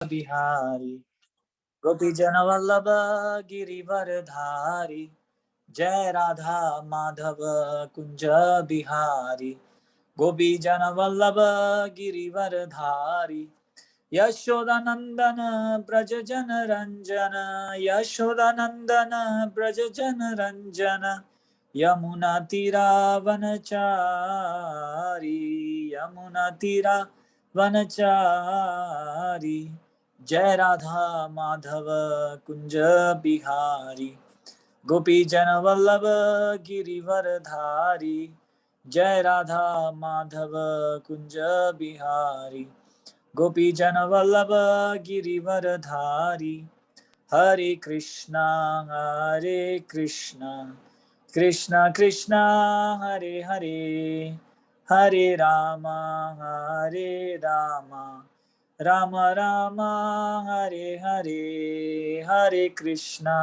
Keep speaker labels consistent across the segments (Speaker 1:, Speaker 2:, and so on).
Speaker 1: बिहारी गोपी जन वल्लभ गिरिवरधारी जय राधा माधव कुंज बिहारी गोपी जन वल्लभ गिरिवरधारी यशोदानंदन ब्रज जन रंजन यशोदानंदन ब्रज जन रंजन यमुना तीरा वनचारी यमुना तीरा वनचारी जय राधा माधव कुंज बिहारी गोपी जन वल्लभ गिरिवरधारी जय राधा माधव कुंज बिहारी गोपी जन वल्लभ गिरिवरधारी हरे कृष्णा कृष्णा कृष्णा हरे हरे हरे राम राम राम हरे हरे हरे कृष्णा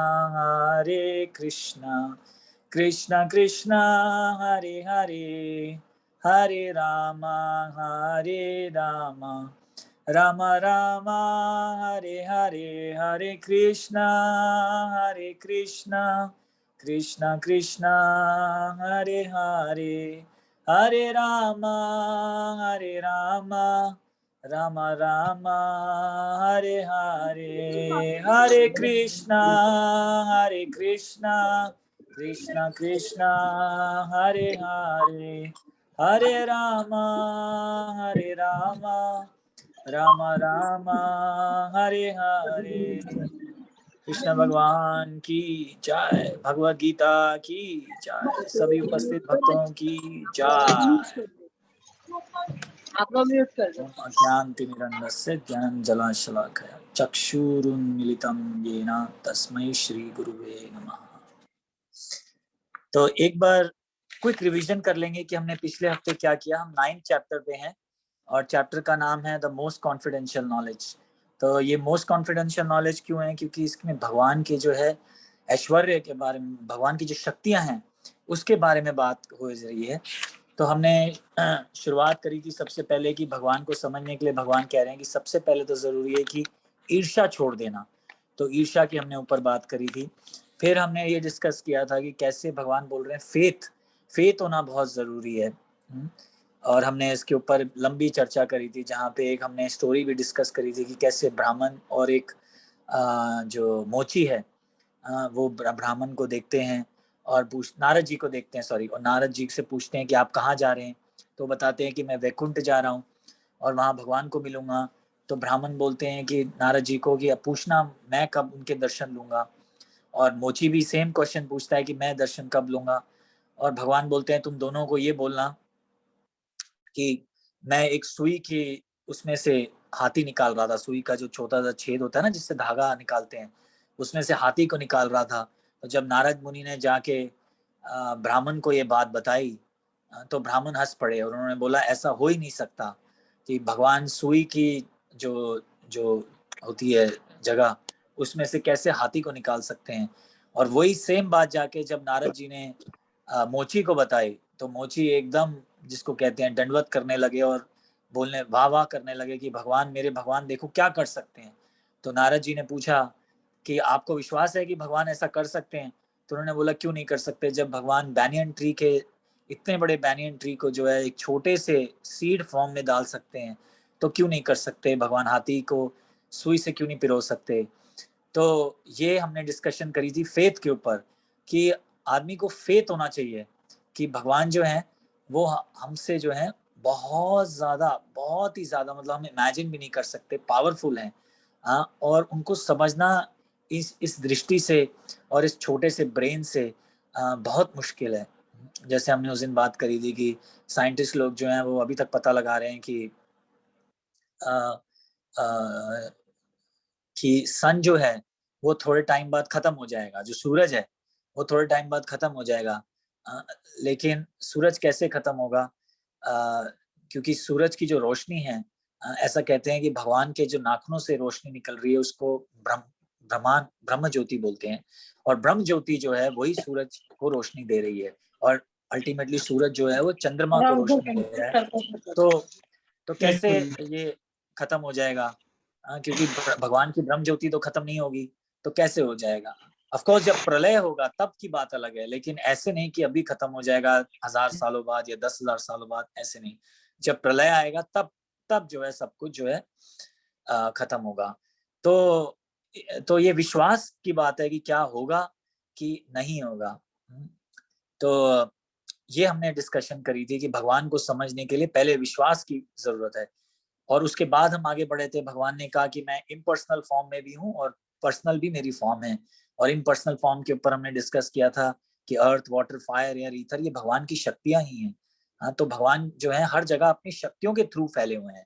Speaker 1: कृष्णा कृष्णा हरे हरे हरे राम राम राम हरे हरे हरे कृष्णा कृष्णा कृष्णा हरे हरे हरे राम राम राम हरे हरे हरे कृष्णा कृष्णा कृष्णा हरे हरे हरे राम राम राम हरे हरे। कृष्ण भगवान की जय, भगवद गीता की जय, सभी उपस्थित भक्तों की जय। अज्ञानतिमिरन्धस्य ज्ञानजलाशलाकया चक्षुरुन्मीलितं येन तस्मै श्री गुरुवे नमः। तो एक बार क्विक रिवीजन कर लेंगे कि हमने पिछले हफ्ते क्या किया। हम 9th चैप्टर पे हैं और चैप्टर का नाम है द मोस्ट कॉन्फिडेंशियल नॉलेज। तो ये मोस्ट कॉन्फिडेंशियल नॉलेज क्यों है? क्योंकि इसमें भगवान के जो है ऐश्वर्य के बारे में, भगवान की जो शक्तियां हैं उसके बारे में बात हो रही है। तो हमने शुरुआत करी थी सबसे पहले कि भगवान को समझने के लिए भगवान कह रहे हैं कि सबसे पहले तो जरूरी है कि ईर्ष्या छोड़ देना। तो ईर्ष्या की हमने ऊपर बात करी थी। फिर हमने ये डिस्कस किया था कि कैसे भगवान बोल रहे हैं फेथ होना बहुत जरूरी है। और हमने इसके ऊपर लंबी चर्चा करी थी, जहाँ पे एक हमने स्टोरी भी डिस्कस करी थी कि कैसे ब्राह्मण और एक जो मोची है वो ब्राह्मण को देखते हैं और नारद जी को देखते हैं और नारद जी से पूछते हैं कि आप कहाँ जा रहे हैं? तो बताते हैं कि मैं वैकुंठ जा रहा हूँ और वहाँ भगवान को मिलूंगा। तो ब्राह्मण बोलते हैं कि नारद जी को कि अब पूछना मैं कब उनके दर्शन लूंगा। और मोची भी सेम क्वेश्चन पूछता है कि मैं दर्शन कब लूंगा। और भगवान बोलते हैं तुम दोनों को ये बोलना कि मैं एक सुई की उसमें से हाथी निकाल रहा था। सुई का जो छोटा सा छेद होता है ना जिससे धागा निकालते हैं, उसमें से हाथी को निकाल रहा था। तो जब नारद मुनि ने जाके ब्राह्मण को ये बात बताई तो ब्राह्मण हंस पड़े और उन्होंने बोला ऐसा हो ही नहीं सकता कि भगवान सुई की जो जो होती है जगह उसमें से कैसे हाथी को निकाल सकते हैं। और वही सेम बात जाके जब नारद जी ने मोची को बताई तो मोची एकदम जिसको कहते हैं दंडवत करने लगे और बोलने वाह वाह करने लगे कि भगवान, मेरे भगवान देखो क्या कर सकते हैं। तो नारद जी ने पूछा कि आपको विश्वास है कि भगवान ऐसा कर सकते हैं? तो उन्होंने बोला क्यों नहीं कर सकते, जब भगवान बैनियन ट्री के इतने बड़े बैनियन ट्री को जो है एक छोटे से सीड फॉर्म में डाल सकते हैं तो क्यों नहीं कर सकते? भगवान हाथी को सुई से क्यों नहीं पिरो सकते? तो ये हमने डिस्कशन करी थी फेथ के ऊपर कि आदमी को फेथ होना चाहिए कि भगवान जो है वो हमसे जो है बहुत ही ज्यादा मतलब हम इमेजिन भी नहीं कर सकते पावरफुल हैं। और उनको समझना इस दृष्टि से और इस छोटे से ब्रेन से बहुत मुश्किल है। जैसे हमने उस दिन बात करी थी कि साइंटिस्ट लोग जो हैं वो अभी तक पता लगा रहे हैं कि आ, आ, कि सन जो है वो थोड़े टाइम बाद खत्म हो जाएगा, जो सूरज है वो थोड़े टाइम बाद खत्म हो जाएगा। अ, लेकिन सूरज कैसे खत्म होगा? क्योंकि सूरज की जो रोशनी है, ऐसा कहते हैं कि भगवान के जो नाखूनों से रोशनी निकल रही है उसको ब्रह्म ज्योति बोलते हैं। और ब्रह्म ज्योति जो है वही सूरज को रोशनी दे रही है और अल्टीमेटली सूरज जो है वो चंद्रमा को रोशनी दे रहा है। तो कैसे ये खत्म हो जाएगा? क्योंकि भगवान की ब्रह्म ज्योति तो खत्म नहीं होगी, तो कैसे हो जाएगा। ऑफ कोर्स जब प्रलय होगा तब की बात अलग है, लेकिन ऐसे नहीं कि अभी खत्म हो जाएगा 1000 सालों बाद या 10,000 सालों बाद, ऐसे नहीं। जब प्रलय आएगा तब तब जो है सब कुछ जो है खत्म होगा। तो ये विश्वास की बात है कि क्या होगा कि नहीं होगा। तो ये हमने डिस्कशन करी थी कि भगवान को समझने के लिए पहले विश्वास की जरूरत है, और उसके बाद हम आगे बढ़े थे। भगवान ने कहा कि मैं इम्पर्सनल फॉर्म में भी हूँ और पर्सनल भी मेरी फॉर्म है। और इम्पर्सनल फॉर्म के ऊपर हमने डिस्कस किया था कि अर्थ, वाटर, फायर, एयर, ईथर ये भगवान की शक्तियां ही हैं। हाँ, तो भगवान जो है हर जगह अपनी शक्तियों के थ्रू फैले हुए हैं।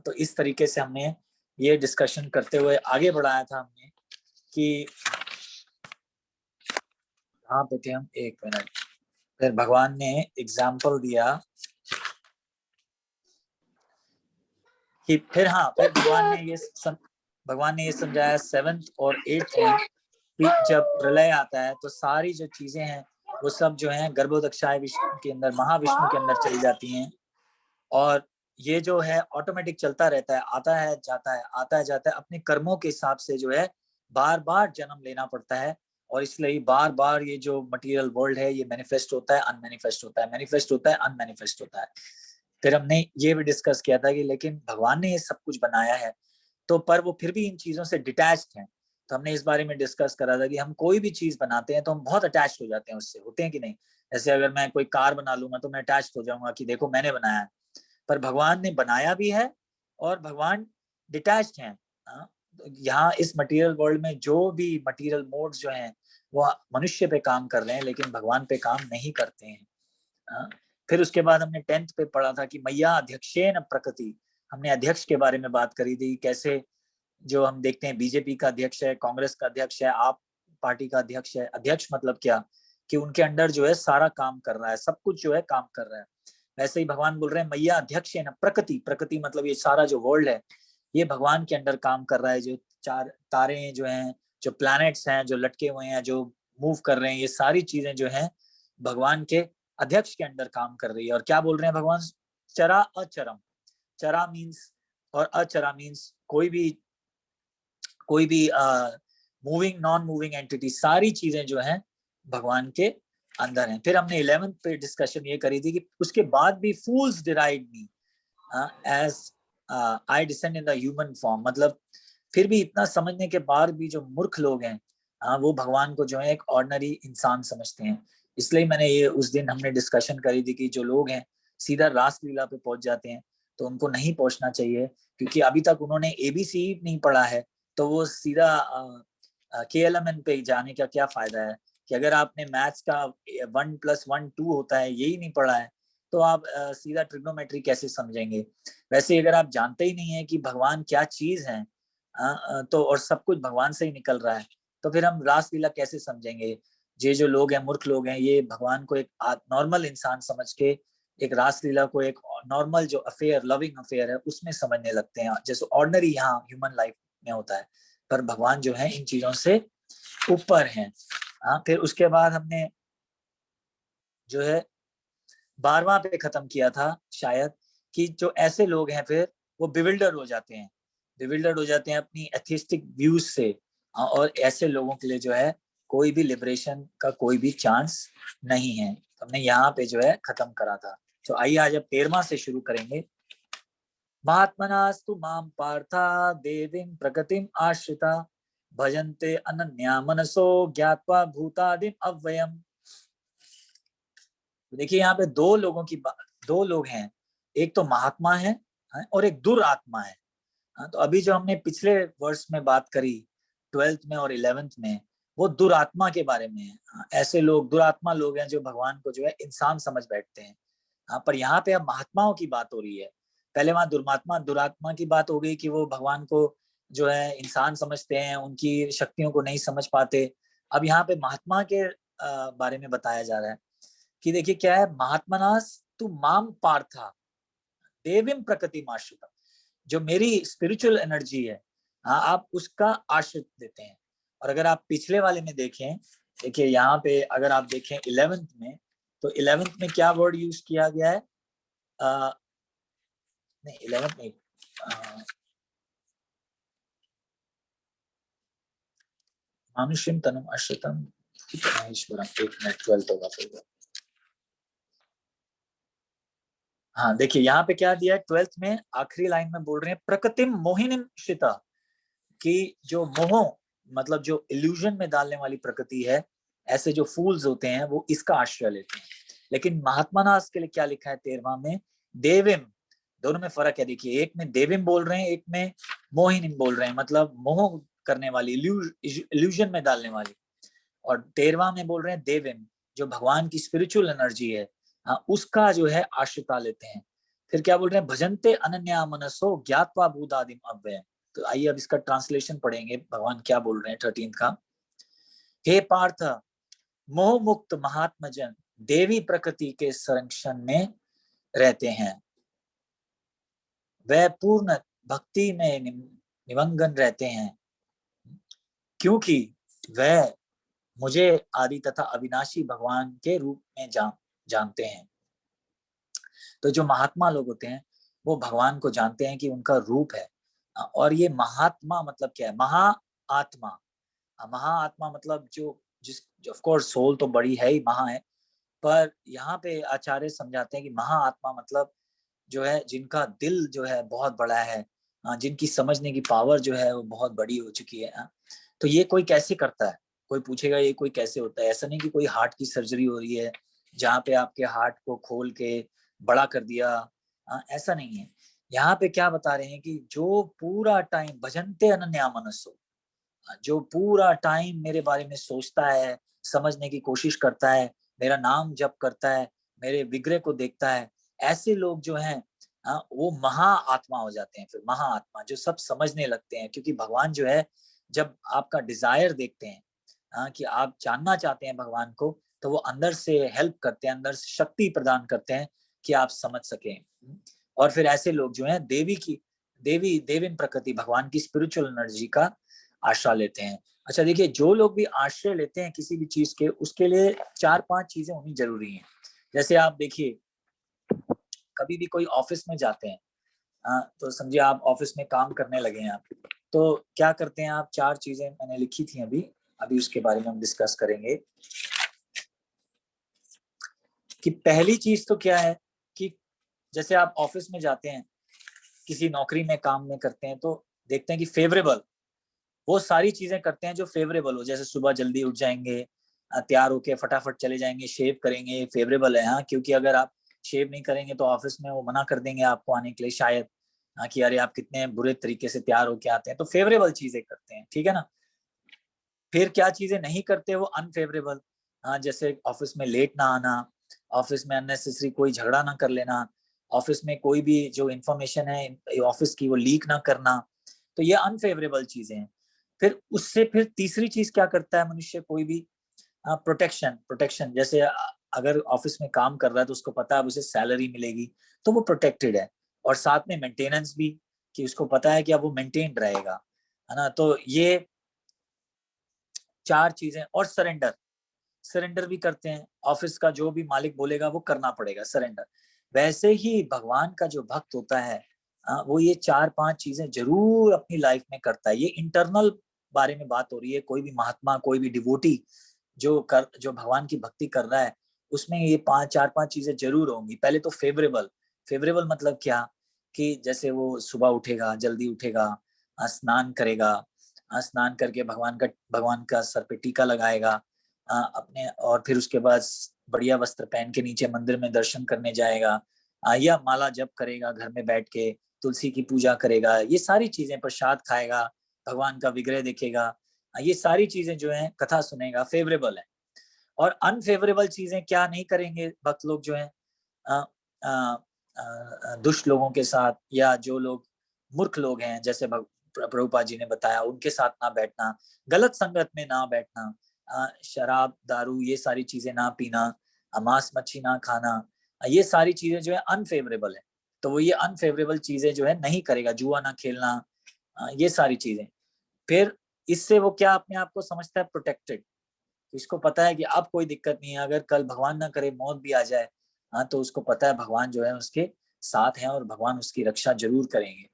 Speaker 1: तो इस तरीके से हमने ये डिस्कशन करते हुए आगे बढ़ाया था हमने कि कहाँ पे थे हम, एक मिनट। फिर भगवान ने एग्जाम्पल दिया कि फिर भगवान ने ये समझाया 7th और 8th में कि जब प्रलय आता है तो सारी जो चीजें हैं वो सब जो है गर्भोदक्षाय विष्णु के अंदर, महाविष्णु के अंदर चली जाती हैं। और ये जो है ऑटोमेटिक चलता रहता है, आता है जाता है, आता है जाता है, अपने कर्मों के हिसाब से जो है बार बार जन्म लेना पड़ता है। और इसलिए बार बार ये जो मटेरियल वर्ल्ड है ये मैनिफेस्ट होता है, अनमैनिफेस्ट होता है, मैनिफेस्ट होता है, अनमैनिफेस्ट होता है। फिर हमने ये भी डिस्कस किया था कि लेकिन भगवान ने ये सब कुछ बनाया है, तो पर वो फिर भी इन चीजों से डिटैच्ड हैं। तो हमने इस बारे में डिस्कस करा था कि हम कोई भी चीज बनाते हैं तो हम बहुत अटैच हो जाते हैं उससे, होते हैं कि नहीं। जैसे अगर मैं कोई कार बना लूंगा तो मैं अटैच हो जाऊंगा कि देखो मैंने बनाया है, पर भगवान ने बनाया भी है और भगवान डिटैच्ड हैं। यहाँ इस मटेरियल वर्ल्ड में जो भी मटेरियल मोड्स जो हैं वो मनुष्य पे काम कर रहे हैं, लेकिन भगवान पे काम नहीं करते हैं। फिर उसके बाद हमने 10th पे पढ़ा था कि मैया अध्यक्षेन प्रकृति। हमने अध्यक्ष के बारे में बात करी थी, कैसे जो हम देखते हैं बीजेपी का अध्यक्ष है, कांग्रेस का अध्यक्ष है, आप पार्टी का अध्यक्ष है। अध्यक्ष मतलब क्या, कि उनके अंडर जो है सारा काम कर रहा है, सब कुछ जो है काम कर रहा है। वैसे ही भगवान बोल रहे हैं मैया अध्यक्ष है ना प्रकृति। प्रकृति मतलब ये सारा जो वर्ल्ड है ये भगवान के अंडर काम कर रहा है। जो 4 तारे जो हैं, जो प्लैनेट्स हैं, जो लटके हुए हैं, जो मूव कर रहे हैं, ये सारी चीजें जो हैं भगवान के अध्यक्ष के अंडर काम कर रही है। और क्या बोल रहे हैं भगवान, चरा अचरम। चरा मीन्स और अचरा मीन्स कोई भी मूविंग नॉन मूविंग एंटिटी, सारी चीजें जो हैं भगवान के अंदर हैं। फिर हमने 11th पे डिस्कशन ये करी थी कि उसके बाद भी fools derided me as I descend in the human form. मतलब फिर भी इतना समझने के बाद भी जो मूर्ख लोग हैं वो भगवान को जो है एक ऑर्डिनरी इंसान समझते हैं। इसलिए मैंने ये उस दिन हमने डिस्कशन करी थी कि जो लोग हैं सीधा रास लीला पे पहुंच जाते हैं, तो उनको नहीं पहुंचना चाहिए, क्योंकि अभी तक उन्होंने एबीसी नहीं पढ़ा है। तो वो सीधा KLMN पे जाने का क्या फायदा है, कि अगर आपने मैथ्स का 1+1 2 होता है यही नहीं पढ़ा है, तो आप सीधा ट्रिग्नोमेट्री कैसे समझेंगे। वैसे अगर आप जानते ही नहीं है कि भगवान क्या चीज है, तो और सब कुछ भगवान से ही निकल रहा है, तो फिर हम रासलीला कैसे समझेंगे। ये जो लोग हैं, मूर्ख लोग हैं, ये भगवान को एक नॉर्मल इंसान समझ के एक रासलीला को एक नॉर्मल जो अफेयर, लविंग अफेयर है उसमें समझने लगते हैं, जैसे ऑर्डिनरी यहाँ ह्यूमन लाइफ में होता है। पर भगवान जो है इन चीजों से ऊपर हैं। फिर उसके बाद हमने जो है 12वां पे खत्म किया था शायद, कि जो ऐसे लोग हैं फिर वो बिविल्डर हो जाते हैं, बिविल्डर हो जाते हैं अपनी एथिस्टिक व्यूज से। और ऐसे लोगों के लिए जो है कोई भी लिबरेशन का कोई भी चांस नहीं है। तो हमने यहाँ पे जो है खत्म करा था। तो आइए आज अब 13वां से शुरू करेंगे। महात्मनास्तु माम पार्था देवीं प्रकृतिम आश्रिता भजन्ते अनन्या मनसो ज्ञात्वा भूतादिम अव्ययम। देखिए यहाँ पे दो लोग हैं, एक तो महात्मा है और एक दुरात्मा है। तो अभी जो हमने पिछले वर्ष में बात करी 12th में और 11th में, वो दुरात्मा के बारे में है। ऐसे लोग दुरात्मा लोग हैं जो भगवान को जो है इंसान समझ बैठते हैं। पर यहाँ पे अब महात्माओं की बात हो रही है। पहले वहां दुरात्मा की बात हो गई कि वो भगवान को जो है इंसान समझते हैं, उनकी शक्तियों को नहीं समझ पाते। अब यहाँ पे महात्मा के बारे में बताया जा रहा है कि देखिए क्या है, महात्मनास तू माम पार्था देवीम प्रकृति आश्रिता। जो मेरी स्पिरिचुअल एनर्जी है, आप उसका आश्रित देते हैं। और अगर आप पिछले वाले में देखें, देखिए यहाँ पे अगर आप देखें 11th में, तो 11th में क्या वर्ड यूज किया गया है, नहीं 11th में मानुष्यम तनुम अश्रितम महेश्वरम। 1 मिनट 12 होगा फिर। हाँ देखिए यहाँ पे क्या दिया है 12th में, आखिरी लाइन में बोल रहे हैं प्रकृतिम मोहिनीम श्रिता, कि जो मोह मतलब जो इल्यूजन में डालने वाली प्रकृति है, ऐसे जो फूल्स होते हैं वो इसका आश्रय लेते हैं। लेकिन महात्मा नास के लिए क्या लिखा है 13वां में, देविम। दोनों में फर्क है देखिए, एक में देविम बोल रहे हैं, एक में मोहिनीम बोल रहे हैं, मतलब मोह करने वाली, इल्यूजन में डालने वाली। और 13वां में बोल रहे हैं देविम, जो भगवान की स्पिरिचुअल एनर्जी है, हाँ उसका जो है आश्रिता लेते हैं। फिर क्या बोल रहे हैं, भजन्ते अनन्या मनसो ज्ञात्वा भूतादिम अव्यय। तो आइए अब इसका ट्रांसलेशन पढ़ेंगे, भगवान क्या बोल रहे हैं 13 का। हे पार्थ, मोह मुक्त महात्मा जन देवी प्रकृति के संरक्षण में रहते हैं, वह पूर्ण भक्ति में निमग्न रहते हैं, क्योंकि वह मुझे आदि तथा अविनाशी भगवान के रूप में जानते हैं। तो जो महात्मा लोग होते हैं वो भगवान को जानते हैं कि उनका रूप है। और ये महात्मा मतलब क्या है, महा आत्मा। महाआत्मा मतलब जो जिस ऑफ कोर्स सोल तो बड़ी है ही, महा है, पर यहाँ पे आचार्य समझाते हैं कि महाआत्मा मतलब जो है जिनका दिल जो है बहुत बड़ा है, जिनकी समझने की पावर जो है वो बहुत बड़ी हो चुकी है। तो ये कोई कैसे करता है, कोई पूछेगा ये कोई कैसे होता है। ऐसा नहीं कि कोई हार्ट की सर्जरी हो रही है जहाँ पे आपके हार्ट को खोल के बड़ा कर दिया, ऐसा नहीं है। यहाँ पे क्या बता रहे हैं कि जो पूरा टाइम भजनते अनन्या मनसो, जो पूरा टाइम मेरे बारे में सोचता है, समझने की कोशिश करता है, मेरा नाम जप करता है, मेरे विग्रह को देखता है, ऐसे लोग जो हैं वो महा आत्मा हो जाते हैं। फिर महा आत्मा जो सब समझने लगते हैं, क्योंकि भगवान जो है जब आपका डिजायर देखते हैं कि आप जानना चाहते हैं भगवान को, तो वो अंदर से हेल्प करते हैं, अंदर से शक्ति प्रदान करते हैं कि आप समझ सकें। और फिर ऐसे लोग जो हैं देवीन प्रकृति भगवान की स्पिरिचुअल एनर्जी का आश्रय लेते हैं। अच्छा देखिए, जो लोग भी आश्रय लेते हैं किसी भी चीज के, उसके लिए 4-5 चीजें होनी जरूरी हैं। जैसे आप देखिए, कभी भी कोई ऑफिस में जाते हैं, तो समझिए आप ऑफिस में काम करने लगे हैं आप, तो क्या करते हैं आप, 4 चीजें मैंने लिखी थी अभी अभी उसके बारे में हम डिस्कस करेंगे। कि पहली चीज तो क्या है कि जैसे आप ऑफिस में जाते हैं, किसी नौकरी में काम में करते हैं, तो देखते हैं कि फेवरेबल, वो सारी चीजें करते हैं जो फेवरेबल हो। जैसे सुबह जल्दी उठ जाएंगे, तैयार होके फटाफट चले जाएंगे, शेव करेंगे, फेवरेबल है। हाँ, क्योंकि अगर आप शेव नहीं करेंगे तो ऑफिस में वो मना कर देंगे आपको आने के लिए शायद, हाँ कि अरे आप कितने बुरे तरीके से तैयार होके आते हैं। तो फेवरेबल चीजें करते हैं, ठीक है ना। फिर क्या चीजें नहीं करते, वो अनफेवरेबल। हाँ, जैसे ऑफिस में लेट ना आना, ऑफिस में अननेसेसरी कोई झगड़ा ना कर लेना, ऑफिस में कोई भी जो इंफॉर्मेशन है ऑफिस की वो लीक ना करना। तो ये अनफेवरेबल चीजें हैं। फिर उससे फिर तीसरी चीज क्या करता है मनुष्य, कोई भी प्रोटेक्शन। प्रोटेक्शन जैसे अगर ऑफिस में काम कर रहा है तो उसको पता है अब उसे सैलरी मिलेगी, तो वो प्रोटेक्टेड है। और साथ में मेंटेनेंस भी, कि उसको पता है कि अब वो मेंटेन्ड रहेगा, है ना। तो ये 4 चीजें। और सरेंडर, सरेंडर भी करते हैं। ऑफिस का जो भी मालिक बोलेगा वो करना पड़ेगा, सरेंडर। वैसे ही भगवान का जो भक्त होता है, वो ये 4-5 चीजें जरूर अपनी लाइफ में करता है। ये इंटरनल बारे में बात हो रही है। कोई भी महात्मा, कोई भी डिवोटी जो भगवान की भक्ति कर रहा है, उसमें ये 4-5 चीजें जरूर होंगी। पहले तो फेवरेबल। फेवरेबल मतलब क्या, कि जैसे वो सुबह उठेगा, जल्दी उठेगा, स्नान करेगा, स्नान करके भगवान का सर पे टीका लगाएगा अपने, और फिर उसके बाद बढ़िया वस्त्र पहन के नीचे मंदिर में दर्शन करने जाएगा, या माला जप करेगा घर में बैठ के, तुलसी की पूजा करेगा, ये सारी चीजें, प्रसाद खाएगा, भगवान का विग्रह देखेगा, ये सारी चीजें जो है, कथा सुनेगा, फेवरेबल है। और अनफेवरेबल चीजें क्या नहीं करेंगे भक्त लोग जो है, दुष्ट लोगों के साथ, या जो लोग मूर्ख लोग हैं, जैसे प्रभुपाद जी ने बताया, उनके साथ ना बैठना, गलत संगत में ना बैठना, शराब दारू ये सारी चीजें ना पीना, मांस मच्छी ना खाना, ये सारी चीजें जो है अनफेवरेबल है। तो वो ये अनफेवरेबल चीजें जो है नहीं करेगा, जुआ ना खेलना, ये सारी चीजें। फिर इससे वो क्या अपने आप को समझता है प्रोटेक्टेड। इसको पता है कि अब कोई दिक्कत नहीं है, अगर कल भगवान ना करे मौत भी आ जाए, तो उसको पता है भगवान जो है उसके साथ हैं और भगवान उसकी रक्षा जरूर करेंगे।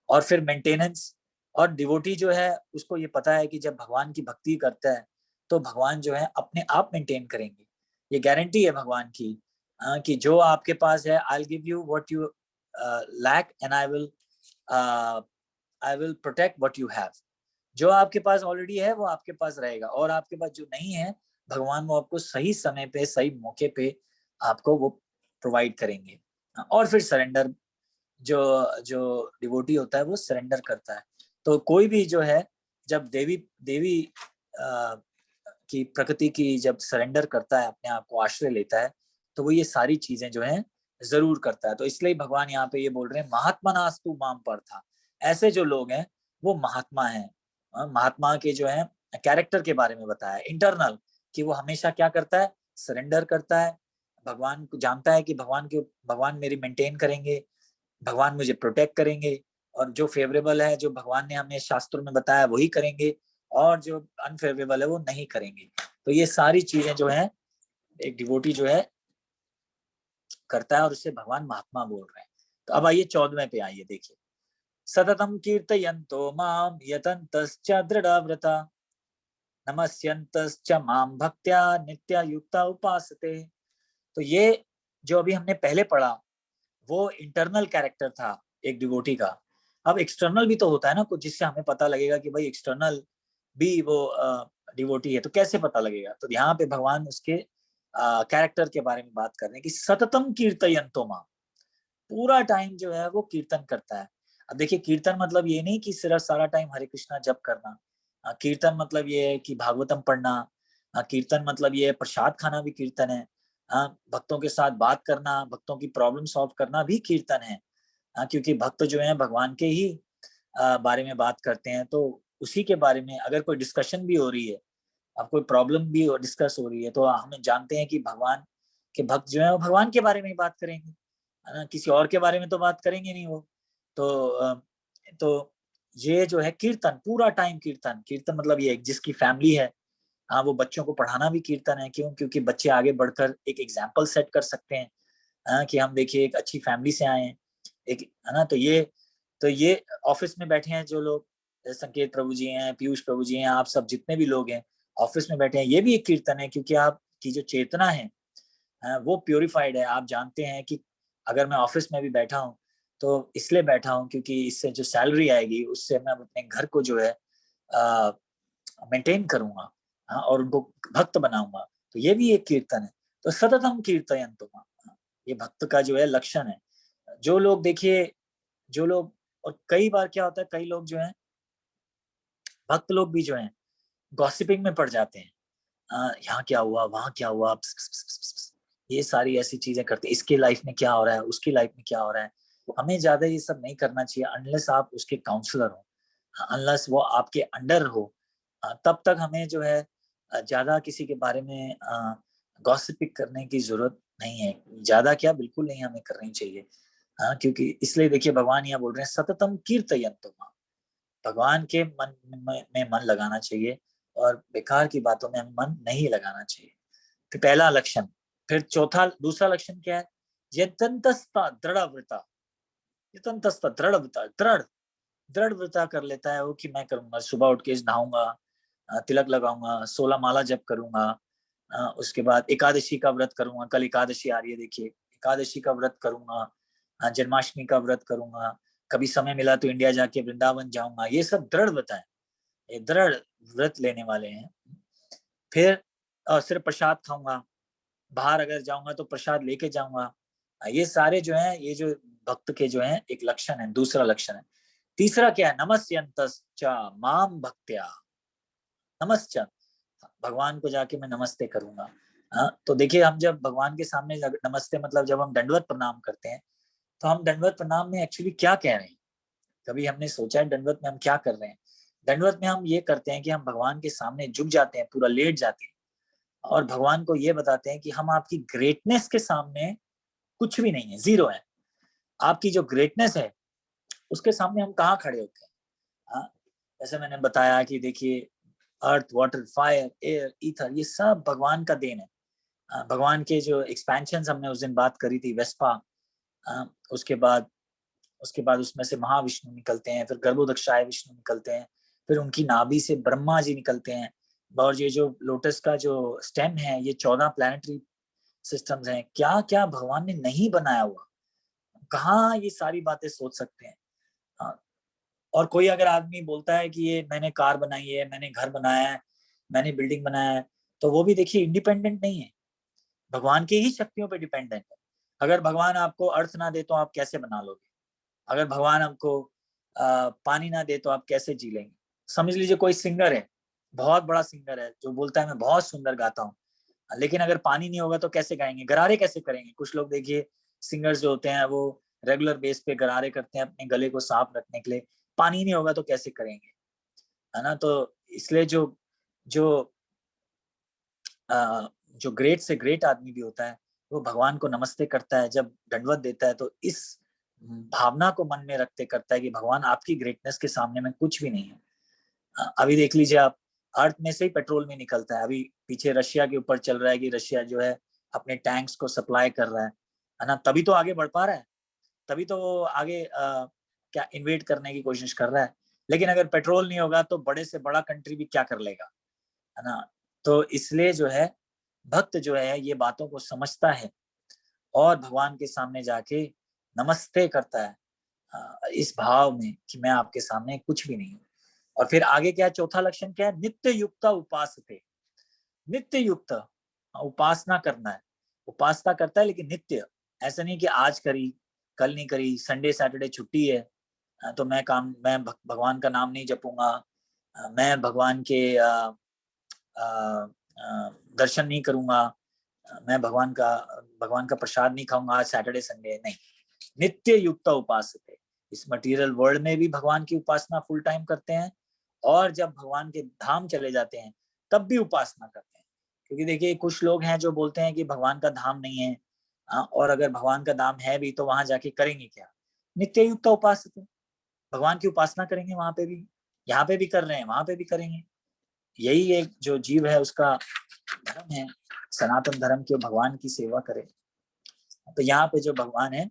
Speaker 1: और फिर मेंटेनेंस, और डिवोटी जो है उसको ये पता है कि जब भगवान की भक्ति करता है तो भगवान जो है अपने आप मेंटेन करेंगे। ये गारंटी है भगवान की कि जो आपके पास है, I will give you what you lack and I will protect what you have. जो आपके पास ऑलरेडी है वो आपके पास रहेगा, और आपके पास जो नहीं है भगवान वो आपको सही समय पे सही मौके पे आपको वो प्रोवाइड करेंगे। और फिर सरेंडर, जो जो डिवोटी होता है वो सरेंडर करता है। तो कोई भी जो है जब देवी देवी की प्रकृति की जब सरेंडर करता है, अपने आप को आश्रय लेता है, तो वो ये सारी चीजें जो है जरूर करता है। तो इसलिए भगवान यहाँ पे ये बोल रहे हैं महात्मा नास्तु माम पर था। ऐसे जो लोग हैं वो महात्मा हैं। महात्मा के जो है कैरेक्टर के बारे में बताया इंटरनल, कि वो हमेशा क्या करता है, सरेंडर करता है। भगवान को जानता है कि भगवान मेरी मेंटेन करेंगे, भगवान मुझे प्रोटेक्ट करेंगे, और जो फेवरेबल है, जो भगवान ने हमें शास्त्रों में बताया वही करेंगे, और जो अनफेवरेबल है वो नहीं करेंगे। तो ये सारी चीजें जो है एक डिवोटी जो है करता है, और उससे भगवान महात्मा बोल रहे हैं। तो अब आइए 14वें पे आइए, देखिए सततम कीर्तयन्तो माम यतन्तश्च दृढ़व्रता नमस्यन्तश्च माम भक्त्या नित्या युक्ता उपासते। तो ये जो अभी हमने पहले पढ़ा वो इंटरनल कैरेक्टर था एक डिवोटी का। अब एक्सटर्नल भी तो होता है ना कुछ, जिससे हमें पता लगेगा कि भाई एक्सटर्नल भी वो डिवोटी है। तो कैसे पता लगेगा? तो यहाँ पे भगवान उसके कैरेक्टर के बारे में बात कर रहे हैं कि सततम कीर्तयन्तो माम, पूरा टाइम जो है वो कीर्तन करता है। अब देखिए कीर्तन मतलब ये नहीं कि सिर्फ सारा टाइम हरे कृष्णा जप करना। कीर्तन मतलब ये है कि भागवतम पढ़ना। कीर्तन मतलब ये है प्रसाद खाना भी कीर्तन है। भक्तों के साथ बात करना, भक्तों की प्रॉब्लम सॉल्व करना भी कीर्तन है। क्योंकि भक्त जो है भगवान के ही बारे में बात करते हैं, तो उसी के बारे में अगर कोई डिस्कशन भी हो रही है, अब कोई प्रॉब्लम भी डिस्कस हो रही है, तो हम जानते हैं कि भगवान के भक्त जो है वो भगवान के बारे में ही बात करेंगे, है ना, किसी और के बारे में तो बात करेंगे नहीं वो। तो तो ये जो है कीर्तन, पूरा टाइम कीर्तन। कीर्तन मतलब ये जिसकी फैमिली है, हाँ, वो बच्चों को पढ़ाना भी कीर्तन है। क्यों? क्योंकि बच्चे आगे बढ़कर एक एग्जाम्पल सेट कर सकते हैं, कि हम देखिए एक अच्छी फैमिली से आए हैं, एक, है ना। तो ये ऑफिस में बैठे हैं जो लोग, संकेत प्रभु जी हैं, पीयूष प्रभु जी हैं, आप सब जितने भी लोग हैं ऑफिस में बैठे हैं, ये भी एक कीर्तन है। क्योंकि आपकी जो चेतना है वो प्योरिफाइड है। आप जानते हैं कि अगर मैं ऑफिस में भी बैठा हूँ तो इसलिए बैठा हूँ क्योंकि इससे जो सैलरी आएगी उससे मैं अपने घर को जो है मेंटेन करूंगा, और उनको भक्त बनाऊंगा। तो ये भी एक कीर्तन है। तो सततम कीर्तयन्तु, ये भक्त का जो है लक्षण है। जो लोग देखिए, जो लोग, और कई बार क्या होता है, कई लोग जो है भक्त लोग भी जो है गॉसिपिंग में पड़ जाते हैं। यहाँ क्या हुआ, वहां क्या हुआ, पस, पस, पस, पस, पस, ये सारी ऐसी चीजें करते हैं, इसकी लाइफ में क्या हो रहा है, उसकी लाइफ में क्या हो रहा है। हमें ज्यादा ये सब नहीं करना चाहिए अनलेस आप उसके काउंसलर हो, अनलेस वो आपके अंडर हो। तब तक हमें जो है ज्यादा किसी के बारे में गॉसिपिंग करने की जरूरत नहीं है। ज्यादा क्या, बिल्कुल नहीं हमें करनी चाहिए। क्योंकि इसलिए देखिए भगवान यहाँ बोल रहे हैं सततम कीर्तयन्तु, भगवान के मन में मन लगाना चाहिए, और बेकार की बातों में हमें मन नहीं लगाना चाहिए। फिर पहला लक्षण। फिर दूसरा लक्षण क्या है? यतंतस्ता दृढ़व्रता, यतंतस्ता दृढ़व्रता, दृढ़ दृढ़ व्रता कर लेता है वो, कि मैं करूंगा, सुबह उठ के नहाऊंगा, तिलक लगाऊंगा, 16 माला जप करूंगा, उसके बाद एकादशी का व्रत करूंगा। कल एकादशी आ रही है, देखिए एकादशी का व्रत करूंगा, जन्माष्टमी का व्रत करूंगा, कभी समय मिला तो इंडिया जाके वृंदावन जाऊंगा। ये सब दृढ़ व्रत है, ये दृढ़ व्रत लेने वाले हैं। फिर सिर्फ प्रसाद खाऊंगा, बाहर अगर जाऊंगा तो प्रसाद लेके जाऊंगा। ये सारे जो है, ये जो भक्त के जो है एक लक्षण है, दूसरा लक्षण है। तीसरा क्या है? नमस्यन्तश्च माम भक्त्या, नमस्च, भगवान को जाके मैं नमस्ते करूंगा। तो देखिए हम जब भगवान के सामने नमस्ते मतलब जब हम दंडवत प्रणाम करते हैं, तो हम दंडवत प्रणाम में एक्चुअली क्या कह रहे हैं? कभी हमने सोचा है दंडवत में हम क्या कर रहे हैं? दंडवत में हम ये करते हैं कि हम भगवान के सामने झुक जाते हैं, पूरा लेट जाते हैं, और भगवान को ये बताते हैं कि हम आपकी ग्रेटनेस के सामने कुछ भी नहीं है, जीरो है। आपकी जो ग्रेटनेस है उसके सामने हम कहाँ खड़े होते हैं? जैसे मैंने बताया कि देखिए अर्थ, वाटर, फायर, एयर, ईथर, ये सब भगवान का देन है। भगवान के जो एक्सपेंशन हमने उस दिन बात करी थी, वेस्पा, उसके बाद उसके बाद उसमें से महाविष्णु निकलते हैं, फिर गर्भोदक्षाय विष्णु निकलते हैं, फिर उनकी नाभि से ब्रह्मा जी निकलते हैं। और ये जो लोटस का जो स्टेम है, ये 14 प्लैनेटरी सिस्टम्स हैं। क्या क्या भगवान ने नहीं बनाया हुआ, कहाँ ये सारी बातें सोच सकते हैं। हाँ। और कोई अगर आदमी बोलता है कि ये मैंने कार बनाई है, मैंने घर बनाया है, मैंने बिल्डिंग बनाया है, तो वो भी देखिए इंडिपेंडेंट नहीं है, भगवान की ही शक्तियों पे डिपेंडेंट है। अगर भगवान आपको अर्थ ना दे तो आप कैसे बना लोगे? अगर भगवान आपको पानी ना दे तो आप कैसे जी लेंगे? समझ लीजिए कोई सिंगर है, बहुत बड़ा सिंगर है, जो बोलता है मैं बहुत सुंदर गाता हूँ, लेकिन अगर पानी नहीं होगा तो कैसे गाएंगे? गरारे कैसे करेंगे? कुछ लोग देखिए सिंगर्स जो होते हैं वो रेगुलर बेस पे गरारे करते हैं अपने गले को साफ रखने के लिए, पानी नहीं होगा तो कैसे करेंगे? है ना? तो इसलिए जो जो जो ग्रेट से ग्रेट आदमी भी होता है, वो भगवान को नमस्ते करता है, जब दंडवत देता है तो इस भावना को मन में रखते करता है कि भगवान आपकी ग्रेटनेस के सामने में कुछ भी नहीं है। अभी देख लीजिए आप, अर्थ में से ही पेट्रोल में निकलता है। अभी पीछे रशिया के ऊपर चल रहा है कि रशिया जो है अपने टैंक्स को सप्लाई कर रहा है ना? तभी तो आगे बढ़ पा रहा है, तभी तो वो आगे क्या इन्वेट करने की कोशिश कर रहा है। लेकिन अगर पेट्रोल नहीं होगा तो बड़े से बड़ा कंट्री भी क्या कर लेगा, है ना? तो इसलिए जो है भक्त जो है ये बातों को समझता है और भगवान के सामने जाके नमस्ते करता है, इस भाव में कि मैं आपके सामने कुछ भी नहीं हूँ। और फिर आगे क्या, चौथा लक्षण क्या है? नित्य युक्त उपासते। नित्य युक्त उपासना करना है, उपासना करता है लेकिन नित्य। ऐसा नहीं कि आज करी कल नहीं करी, संडे सैटरडे छुट्टी है तो मैं भगवान का नाम नहीं जपूंगा, मैं भगवान के दर्शन नहीं करूंगा, मैं भगवान का प्रसाद नहीं खाऊंगा आज सैटरडे संडे। नहीं, नित्य युक्त उपासते। इस मटेरियल वर्ल्ड में भी भगवान की उपासना फुल टाइम करते हैं, और जब भगवान के धाम चले जाते हैं तब भी उपासना करते हैं। क्योंकि देखिए कुछ लोग हैं जो बोलते हैं कि भगवान का धाम नहीं है, और अगर भगवान का धाम है भी तो वहां जाके करेंगे क्या? नित्य युक्त उपासते, भगवान की उपासना करेंगे वहां पे भी, यहाँ पे भी कर रहे हैं वहां पे भी करेंगे। यही एक जो जीव है उसका धर्म है, सनातन धर्म की, भगवान की सेवा करे। तो यहाँ पे जो भगवान है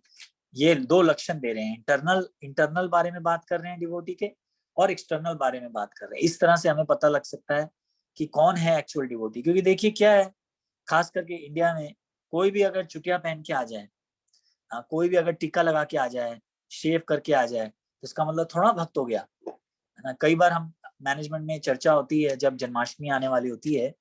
Speaker 1: ये दो लक्षण दे रहे हैं, इंटरनल इंटरनल बारे में बात कर रहे हैं डिवोटी के, और एक्सटर्नल बारे में बात कर रहे हैं। इस तरह से हमें पता लग सकता है कि कौन है एक्चुअल डिवोटी। क्योंकि देखिए क्या है, खास करके इंडिया में कोई भी अगर चुटिया पहन के आ जाए, कोई भी अगर टीका लगा के आ जाए, शेव करके आ जाए, तो इसका मतलब थोड़ा भक्त हो गया, है ना? कई बार हम मैनेजमेंट में चर्चा होती है, जब जन्माष्टमी आने वाली होती है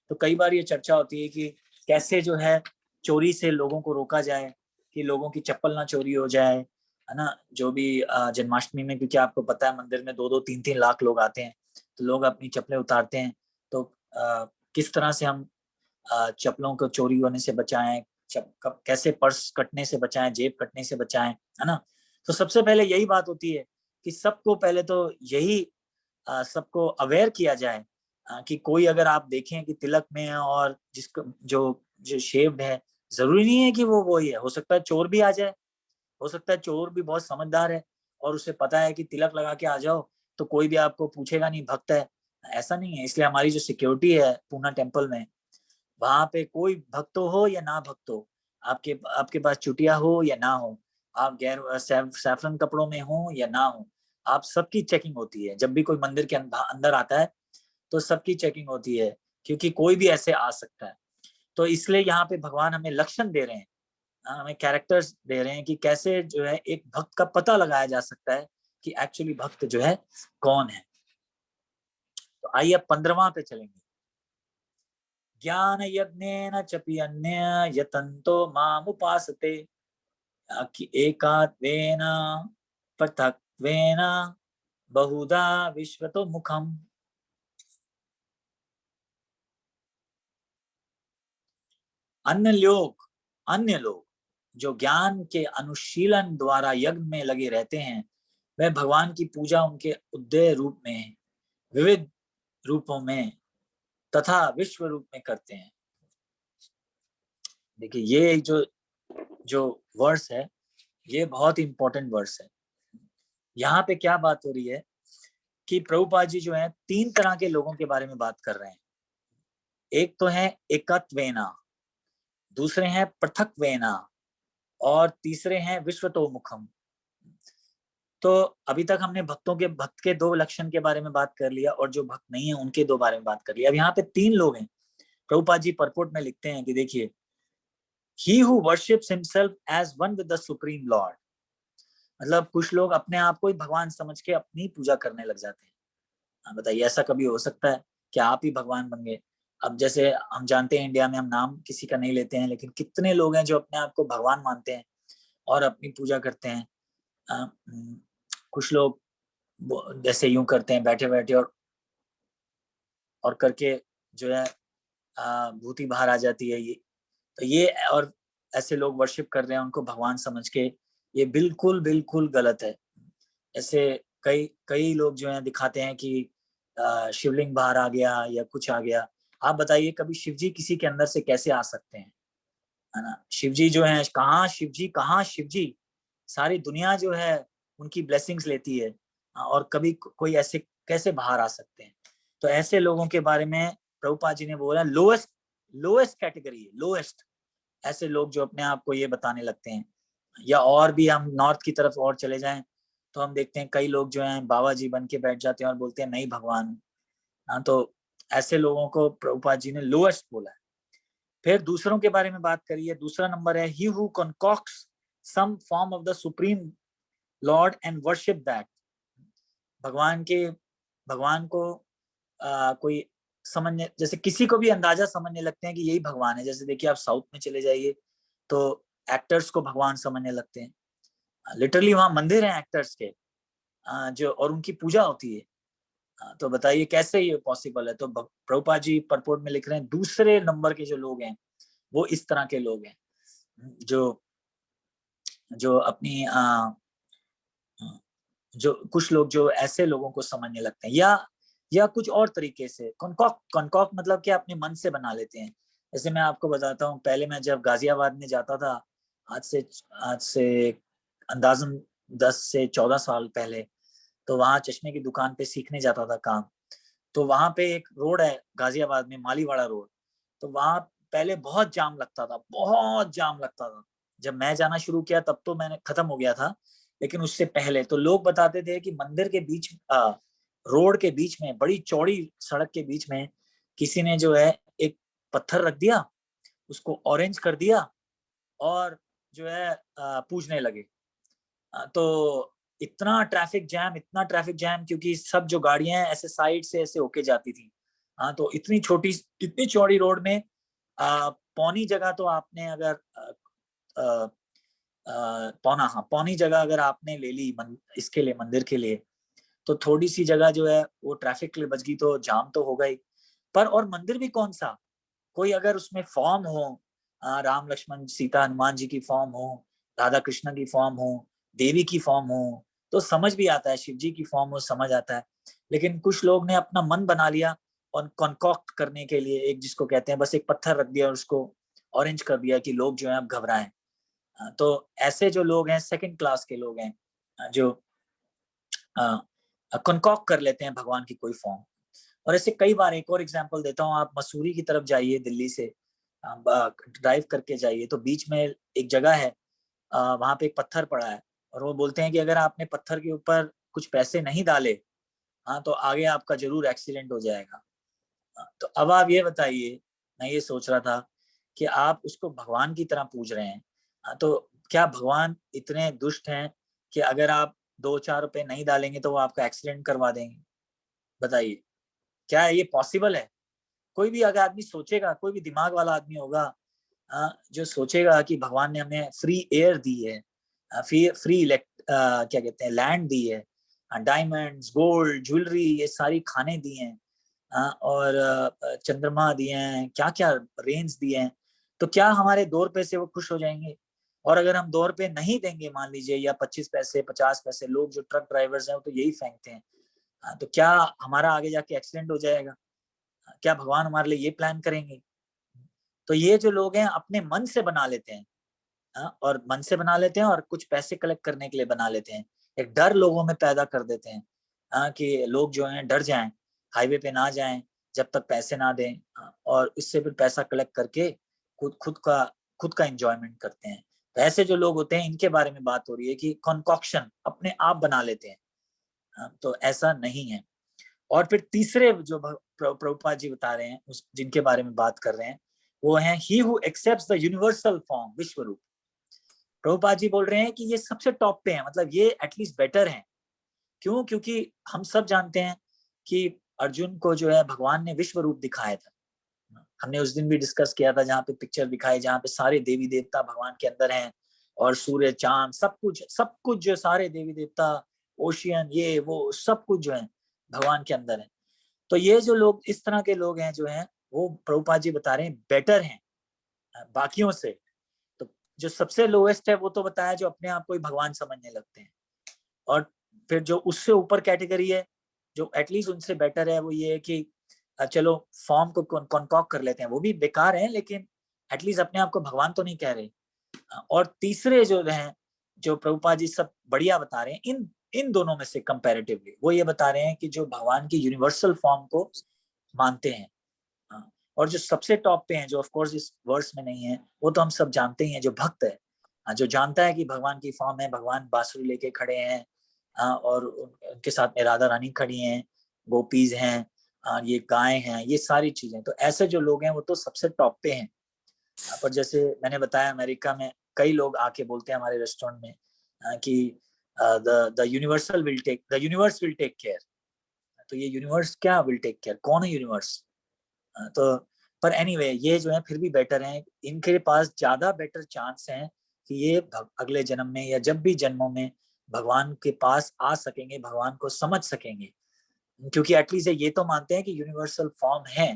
Speaker 1: तो कई बार ये चर्चा होती है कि कैसे जो है चोरी से लोगों को रोका जाए, कि लोगों की चप्पल ना चोरी हो जाए, है ना? जो भी जन्माष्टमी में, क्योंकि आपको पता है मंदिर में 2-2, 3-3 लाख लोग आते हैं, तो लोग अपनी चप्पलें उतारते हैं। तो किस तरह से हम चप्पलों को चोरी होने से बचाएं, कैसे पर्स कटने से बचाएं, जेब कटने से बचाएं, है ना? तो सबसे पहले यही बात होती है कि सबको पहले तो यही सबको अवेयर किया जाए, कि कोई अगर आप देखें कि तिलक में है और जिसको जो जो शेव्ड है, जरूरी नहीं है कि वो ही है, हो सकता है चोर भी आ जाए, हो सकता है चोर भी बहुत समझदार है और उसे पता है कि तिलक लगा के आ जाओ तो कोई भी आपको पूछेगा नहीं, भक्त है। ऐसा नहीं है। इसलिए हमारी जो सिक्योरिटी है पूना टेम्पल में, वहां पे कोई भक्त हो या ना भक्त हो, आपके आपके पास चुटिया हो या ना हो, आप गैर सैफरन कपड़ों में हो या ना हो, आप सबकी चेकिंग होती है। जब भी कोई मंदिर के अंदर आता है तो सबकी चेकिंग होती है, क्योंकि कोई भी ऐसे आ सकता है। तो इसलिए यहाँ पे भगवान हमें लक्षण दे रहे हैं, हमें कैरेक्टर्स दे रहे हैं कि कैसे जो है एक भक्त का पता लगाया जा सकता है कि एक्चुअली भक्त जो है कौन है। तो आइए अब 15वां पे चलेंगे। ज्ञान यज्ञेन चपि अन्य यतन्तो मामुपासते, कि एकात्वेन पृथक्त्वेन बहुधा विश्वतो मुखम। अन्य लोग जो ज्ञान के अनुशीलन द्वारा यज्ञ में लगे रहते हैं, वह भगवान की पूजा उनके उद्देय रूप में, विविध रूपों में तथा विश्व रूप में करते हैं। देखिए ये जो जो वर्स है, ये बहुत इंपॉर्टेंट वर्स है। यहाँ पे क्या बात हो रही है कि प्रभुपाद जी जो है 3 तरह के लोगों के बारे में बात कर रहे हैं। एक तो है एकत्वेना, दूसरे हैं पृथक्वेना, और तीसरे हैं विश्वतोमुखम। तो अभी तक हमने भक्त के 2 लक्षण के बारे में बात कर लिया और जो भक्त नहीं है उनके 2 बारे में बात कर लिया। अब यहाँ पे 3 लोग हैं। प्रभुपाद जी परपोर्ट में लिखते हैं कि देखिए, he who worships himself as one with the supreme lord, मतलब कुछ लोग अपने आप को ही भगवान समझ के अपनी पूजा करने लग जाते हैं। बताइए ऐसा कभी हो सकता है कि आप ही भगवान बन गए? अब जैसे हम जानते हैं इंडिया में हम नाम किसी का नहीं लेते हैं, लेकिन कितने लोग हैं जो अपने आप को भगवान मानते हैं और अपनी पूजा करते हैं। कुछ लोग जैसे यूं करते हैं बैठे बैठे और करके जो है भूति बाहर आ जाती है। ये और ऐसे लोग वर्शिप कर रहे हैं उनको भगवान समझ के, ये बिल्कुल बिल्कुल गलत है। ऐसे कई कई लोग जो है दिखाते हैं कि शिवलिंग बाहर आ गया या कुछ आ गया। आप बताइए कभी शिव जी किसी के अंदर से कैसे आ सकते हैं, है ना? शिव जी जो है, कहाँ शिव जी, कहाँ शिव जी? सारी दुनिया जो है उनकी ब्लेसिंग्स लेती है, और कभी कोई ऐसे कैसे बाहर आ सकते हैं? तो ऐसे लोगों के बारे में प्रभुपाद जी ने बोला लोएस्ट लोएस्ट कैटेगरी है, लोएस्ट। ऐसे लोग जो अपने आप को ये बताने लगते हैं। या और भी हम नॉर्थ की तरफ और चले जाएं तो हम देखते हैं कई लोग जो हैं बाबा जी बन के बैठ जाते हैं और बोलते हैं नहीं भगवान। हाँ, तो ऐसे लोगों को प्रभुपाद जी ने लोएस्ट बोला है। फिर दूसरों के बारे में बात करिए। दूसरा नंबर है he who concocts some form of the supreme lord and worship that। भगवान को कोई समझने, जैसे किसी को भी अंदाजा समझने लगते हैं कि यही भगवान है। जैसे देखिए आप साउथ में चले जाइए तो एक्टर्स को भगवान समझने लगते हैं। लिटरली वहां मंदिर हैं एक्टर्स के, जो और उनकी पूजा होती है। तो बताइए कैसे ये पॉसिबल है? तो प्रभुपाद जी परपोर्ट में लिख रहे हैं दूसरे नंबर के जो लोग हैं वो इस तरह के लोग हैं जो जो अपनी जो कुछ लोग जो ऐसे लोगों को समझने लगते हैं, या कुछ और तरीके से कॉन्कॉक मतलब कि अपने मन से बना लेते हैं। जैसे मैं आपको बताता हूँ, पहले मैं जब गाजियाबाद में जाता था, आज से अंदाजन 10 से 14 साल पहले, तो वहां चश्मे की दुकान पे सीखने जाता था काम। तो वहां पे एक रोड है गाजियाबाद में, मालीवाड़ा रोड। तो वहां पहले बहुत जाम लगता था, बहुत जाम लगता था। जब मैं जाना शुरू किया तब तो मैंने खत्म हो गया था, लेकिन उससे पहले तो लोग बताते थे कि मंदिर के बीच, रोड के बीच में, बड़ी चौड़ी सड़क के बीच में किसी ने जो है एक पत्थर रख दिया, उसको ऑरेंज कर दिया और जो है पूजने लगे। तो इतना ट्रैफिक जैम, क्योंकि सब जो गाड़ियां हैं ऐसे साइड से ऐसे होके जाती थी। हाँ, तो इतनी चौड़ी रोड में पौनी जगह तो आपने अगर पौनी जगह अगर आपने ले ली इसके लिए, मंदिर के लिए, तो थोड़ी सी जगह जो है वो ट्रैफिक के लिए बच गई, तो जाम तो हो गई। पर और मंदिर भी कौन सा, कोई अगर उसमें फॉर्म हो, राम लक्ष्मण सीता हनुमान जी की फॉर्म हो, राधा कृष्ण की फॉर्म हो, देवी की फॉर्म हो, तो समझ भी आता है, शिव जी की फॉर्म हो समझ आता है। लेकिन कुछ लोग ने अपना मन बना लिया और कॉन्कॉक्ट करने के लिए एक, जिसको कहते हैं, बस एक पत्थर रख दिया और उसको ऑरेंज कर दिया कि लोग जो है अब घबराएं। तो ऐसे जो लोग हैं सेकंड क्लास के लोग हैं, जो कॉन्कॉक्ट कर लेते हैं भगवान की कोई फॉर्म। और ऐसे कई बार, एक और एग्जांपल देता हूँ, आप मसूरी की तरफ जाइए, दिल्ली से ड्राइव करके जाइए तो बीच में एक जगह है, वहां पे एक पत्थर पड़ा है और वो बोलते हैं कि अगर आपने पत्थर के ऊपर कुछ पैसे नहीं डाले, हाँ, तो आगे आपका जरूर एक्सीडेंट हो जाएगा। तो अब आप ये बताइए, मैं ये सोच रहा था कि आप उसको भगवान की तरह पूज रहे हैं, तो क्या भगवान इतने दुष्ट हैं कि अगर आप 2-4 रुपए नहीं डालेंगे तो वो आपका एक्सीडेंट करवा देंगे? बताइए, क्या ये पॉसिबल है? कोई भी अगर आदमी सोचेगा, कोई भी दिमाग वाला आदमी होगा, जो सोचेगा कि भगवान ने हमें फ्री एयर दी है, फ्री क्या कहते हैं, लैंड दी है, डायमंड्स, गोल्ड, ज्वेलरी, ये सारी खाने दी हैं, और चंद्रमा दिए हैं, क्या क्या रेंज दिए हैं, तो क्या हमारे 2 रुपए से वो खुश हो जाएंगे? और अगर हम 2 रुपए नहीं देंगे मान लीजिए, या 25 पैसे, 50 पैसे, लोग जो ट्रक ड्राइवर्स हैं वो तो यही फेंकते हैं, तो क्या हमारा आगे जाके एक्सीडेंट हो जाएगा? क्या भगवान हमारे लिए ये प्लान करेंगे? तो ये जो लोग हैं अपने मन से बना लेते हैं, और मन से बना लेते हैं और कुछ पैसे कलेक्ट करने के लिए बना लेते हैं। एक डर लोगों में पैदा कर देते हैं, कि लोग जो हैं डर जाएं, हाईवे पे ना जाएं जब तक पैसे ना दें, और इससे फिर पैसा कलेक्ट करके खुद खुद का खुद का एंजॉयमेंट करते हैं। तो ऐसे जो लोग होते हैं इनके बारे में बात हो रही है कि कॉन्कॉक्शन अपने आप बना लेते हैं। तो ऐसा नहीं है। और फिर तीसरे जो प्रभुपाद जी बता रहे हैं, उस जिनके बारे में बात कर रहे हैं, वो है he who accepts the universal form, विश्व रूप। प्रभुपाद जी बोल रहे हैं कि ये सबसे टॉप पे है, मतलब ये एटलीस्ट बेटर है। क्यों? क्योंकि हम सब जानते हैं कि अर्जुन को जो है भगवान ने विश्व रूप दिखाया था। हमने उस दिन भी डिस्कस किया था, जहाँ पे पिक्चर दिखाई, जहाँ पे सारे देवी देवता भगवान के अंदर हैं, और सूर्य चांद सब कुछ जो सारे देवी देवता, ओशियन, ये वो सब कुछ जो है भगवान के अंदर है। तो ये जो लोग, इस तरह के लोग हैं जो हैं, वो प्रभुपाद जी बता रहे हैं बेटर हैं बाकियों से। तो जो सबसे लोएस्ट है वो तो बताया, जो अपने आप को ही भगवान समझने लगते हैं। और फिर जो उससे ऊपर कैटेगरी है, जो एटलीस्ट उनसे बेटर है, वो ये है कि चलो फॉर्म को कॉन्कॉक कर लेते हैं, वो भी बेकार है, लेकिन एटलीस्ट अपने आप को भगवान तो नहीं कह रहे। और तीसरे जो हैं, जो प्रभुपाद जी सब बढ़िया बता रहे हैं, इन दोनों में से कंपैरेटिवली वो ये बता रहे हैं कि जो भगवान की यूनिवर्सल फॉर्म को मानते हैं। और जो सबसे टॉप पे हैं, जो ऑफ कोर्स इस वर्स में नहीं है, वो तो हम सब जानते ही हैं, जो भक्त है, जो जानता है कि भगवान की फॉर्म है, भगवान बांसुरी लेके खड़े हैं, और उनके साथ में राधा रानी खड़ी हैं, गोपीज हैं, ये गाय हैं, ये सारी चीजें। तो ऐसे जो लोग हैं वो तो सबसे टॉप पे हैं। पर जैसे मैंने बताया, अमेरिका में कई लोग आके बोलते हैं हमारे रेस्टोरेंट में कि the universe will take care. तो ये यूनिवर्स क्या विल टेक केयर? कौन है यूनिवर्स? तो पर एनीवे ये जो है फिर भी बेटर है, इनके पास ज्यादा बेटर चांस है कि ये अगले जन्म में या जब भी जन्मों में भगवान के पास आ सकेंगे, भगवान को समझ सकेंगे। क्योंकि एटलीस्ट ये तो मानते हैं कि यूनिवर्सल फॉर्म है,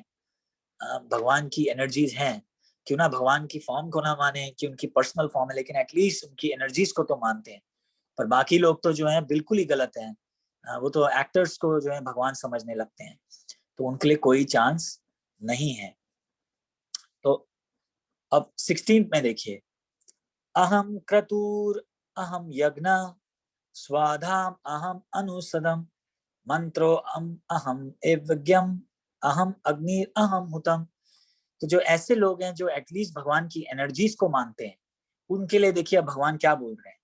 Speaker 1: भगवान की एनर्जीज हैं। क्यों ना भगवान की फॉर्म को ना माने कि उनकी पर्सनल फॉर्म है, लेकिन एटलीस्ट उनकी एनर्जीज को तो मानते हैं। पर बाकी लोग तो जो है बिल्कुल ही गलत हैं, वो तो एक्टर्स को जो है भगवान समझने लगते हैं। तो उनके लिए कोई चांस नहीं है। तो अब 16 में देखिए, अहम क्रतुर अहम यज्ञ स्वाधाम अहम अनुसदम मंत्रो अहम एवज्ञम अहम अग्नि अहम हुतम। तो जो ऐसे लोग हैं जो एटलीस्ट भगवान की एनर्जीज को मानते हैं, उनके लिए देखिए भगवान क्या बोल रहे हैं।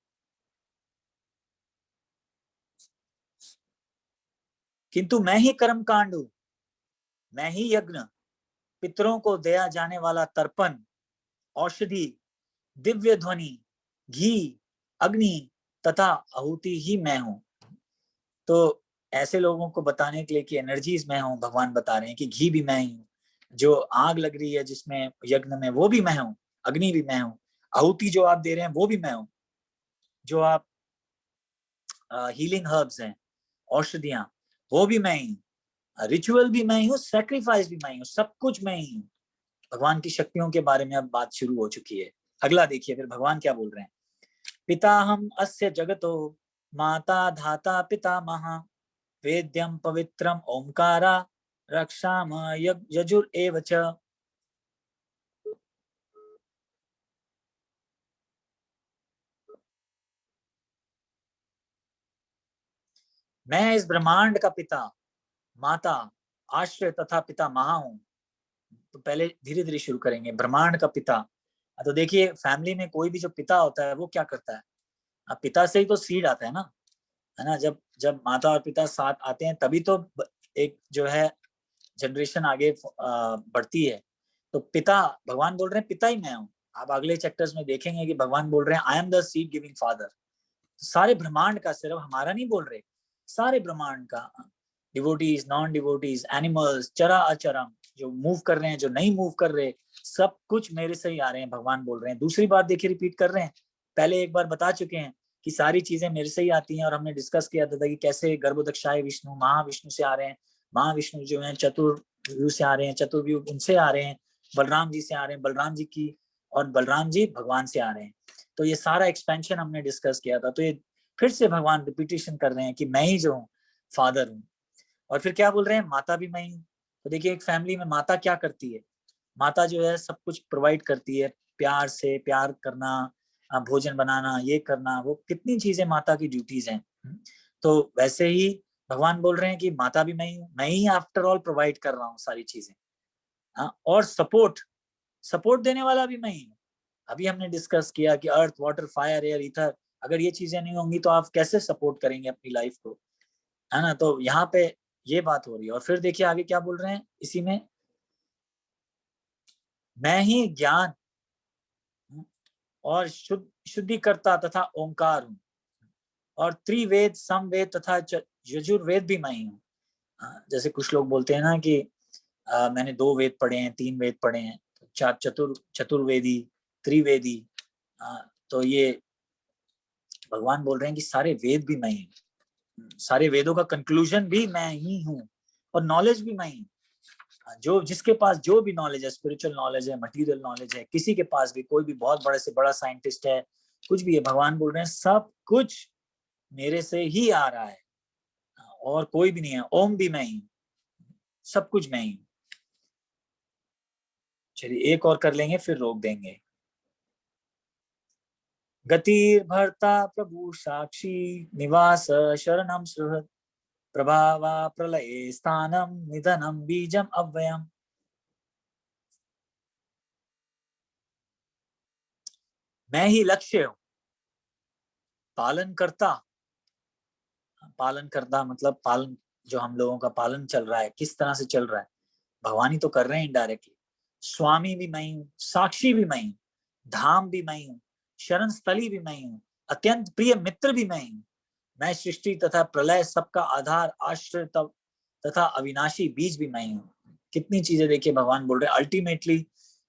Speaker 1: किंतु मैं ही कर्म कांड हूं, मैं ही यज्ञ, पितरों को दिया जाने वाला तर्पण, औषधि, दिव्य ध्वनि, घी, अग्नि तथा आहुति ही मैं हूं। तो ऐसे लोगों को बताने के लिए कि एनर्जीज मैं हूँ, भगवान बता रहे हैं कि घी भी मैं ही हूँ, जो आग लग रही है जिसमें यज्ञ में, वो भी मैं हूँ, अग्नि भी मैं हूँ, आहुति जो आप दे रहे हैं वो भी मैं हूँ, जो आप हीलिंग हर्ब्स हैं, औषधियां, वो भी मैं ही हूँ, रिचुअल भी मैं ही हूँ, सैक्रिफाइस भी मैं ही हूँ, सब कुछ मैं ही हूँ। भगवान की शक्तियों के बारे में अब बात शुरू हो चुकी है। अगला देखिए फिर भगवान क्या बोल रहे हैं। पिता हम अस्य जगतो, माता धाता पिता महा, वेद्यम पवित्रम ओंकारा, रक्षाम यजुर एव च। मैं इस ब्रह्मांड का पिता, माता, आश्रय तथा पिता महा हूँ। तो पहले धीरे धीरे शुरू करेंगे, ब्रह्मांड का पिता। तो देखिए फैमिली में कोई भी जो पिता होता है वो क्या करता है, अब पिता से ही तो सीड आता है ना। जब जब माता और पिता साथ आते हैं तभी तो एक जो है जनरेशन आगे बढ़ती है। तो पिता, भगवान बोल रहे हैं पिता ही मैं हूँ। आप अगले चैप्टर्स में देखेंगे कि भगवान बोल रहे हैं I am the seed giving father. सारे ब्रह्मांड का, सिर्फ हमारा नहीं बोल रहे, सारे ब्रह्मांड का, डिवोटीज, नॉन डिवोटीज, एनिमल्स, चरा अचरम, जो मूव कर रहे हैं, जो नहीं मूव कर रहे, सब कुछ मेरे से ही आ रहे हैं, भगवान बोल रहे हैं। दूसरी बात देखिए रिपीट कर रहे हैं, पहले एक बार बता चुके हैं कि सारी चीजें मेरे से ही आती हैं, और हमने डिस्कस किया था कि कैसे गर्भोदक्षाय विष्णु महाविष्णु से आ रहे हैं, महाविष्णु जो है चतुर्व्यूह से आ रहे हैं, चतुर्व्यूह उनसे आ रहे हैं, बलराम जी से आ रहे हैं, बलराम जी की, और बलराम जी भगवान से आ रहे हैं। तो ये सारा एक्सपेंशन हमने डिस्कस किया था। तो ये फिर से भगवान रिपीटेशन कर रहे हैं कि मैं ही जो हूँ फादर हूँ। और फिर क्या बोल रहे हैं, माता भी मैं ही हूँ। तो देखिए एक फैमिली में माता क्या करती है, माता जो है सब कुछ प्रोवाइड करती है, प्यार से, प्यार करना, भोजन बनाना, ये करना, वो कितनी चीजें माता की ड्यूटीज हैं। तो वैसे ही भगवान बोल रहे हैं कि माता भी मैं ही हूँ, मैं ही आफ्टर ऑल प्रोवाइड कर रहा हूँ सारी चीजें। हाँ, और सपोर्ट सपोर्ट देने वाला भी मैं ही हूँ। अभी हमने डिस्कस किया कि अर्थ, वाटर, फायर, एयर, ईथर, अगर ये चीजें नहीं होंगी तो आप कैसे सपोर्ट करेंगे अपनी लाइफ को, है ना। तो यहाँ पे ये बात हो रही है। और फिर देखिए आगे क्या बोल रहे हैं इसी में, मैं ही ज्ञान और शुद्धिकर्ता तथा ओंकार हूँ, और त्रिवेद, समवेद तथा यजुर्वेद भी मैं ही हूँ। जैसे कुछ लोग बोलते हैं ना कि मैंने 2 वेद पढ़े हैं, 3 वेद पढ़े हैं, चतुर्वेदी, त्रिवेदी। तो ये भगवान बोल रहे हैं कि सारे वेद भी मैं ही हूँ, सारे वेदों का कंक्लूजन भी मैं ही हूँ, और नॉलेज भी मैं ही हूँ। जो जिसके पास जो भी नॉलेज है, स्पिरिचुअल नॉलेज है, मटेरियल नॉलेज है, किसी के पास भी, कोई भी बहुत बड़े से बड़ा साइंटिस्ट है, कुछ भी है, भगवान बोल रहे हैं सब कुछ मेरे से ही आ रहा है, और कोई भी नहीं है। ओम भी मैं ही हूँ, सब कुछ मैं ही हूँ। चलिए एक और कर लेंगे फिर रोक देंगे। गतिर्भर्ता प्रभु साक्षी, निवास शरणम सुहृद, प्रभावा प्रलये स्थानम, निधनम बीजम अव्ययम। मैं ही लक्ष्य हूँ, पालन करता, पालन करता मतलब पालन, जो हम लोगों का पालन चल रहा है किस तरह से चल रहा है, भगवान ही तो कर रहे हैं इनडायरेक्टली। स्वामी भी मैं हूँ, साक्षी भी मैं हूँ, धाम भी मैं हूँ, शरण स्थली भी मैं हूँ, अत्यंत प्रिय मित्र भी मैं हूँ। मैं सृष्टि तथा प्रलय, सबका आधार, आश्रय तथा अविनाशी बीज भी मैं हूँ। कितनी चीजें देखिए भगवान बोल रहे हैं। अल्टीमेटली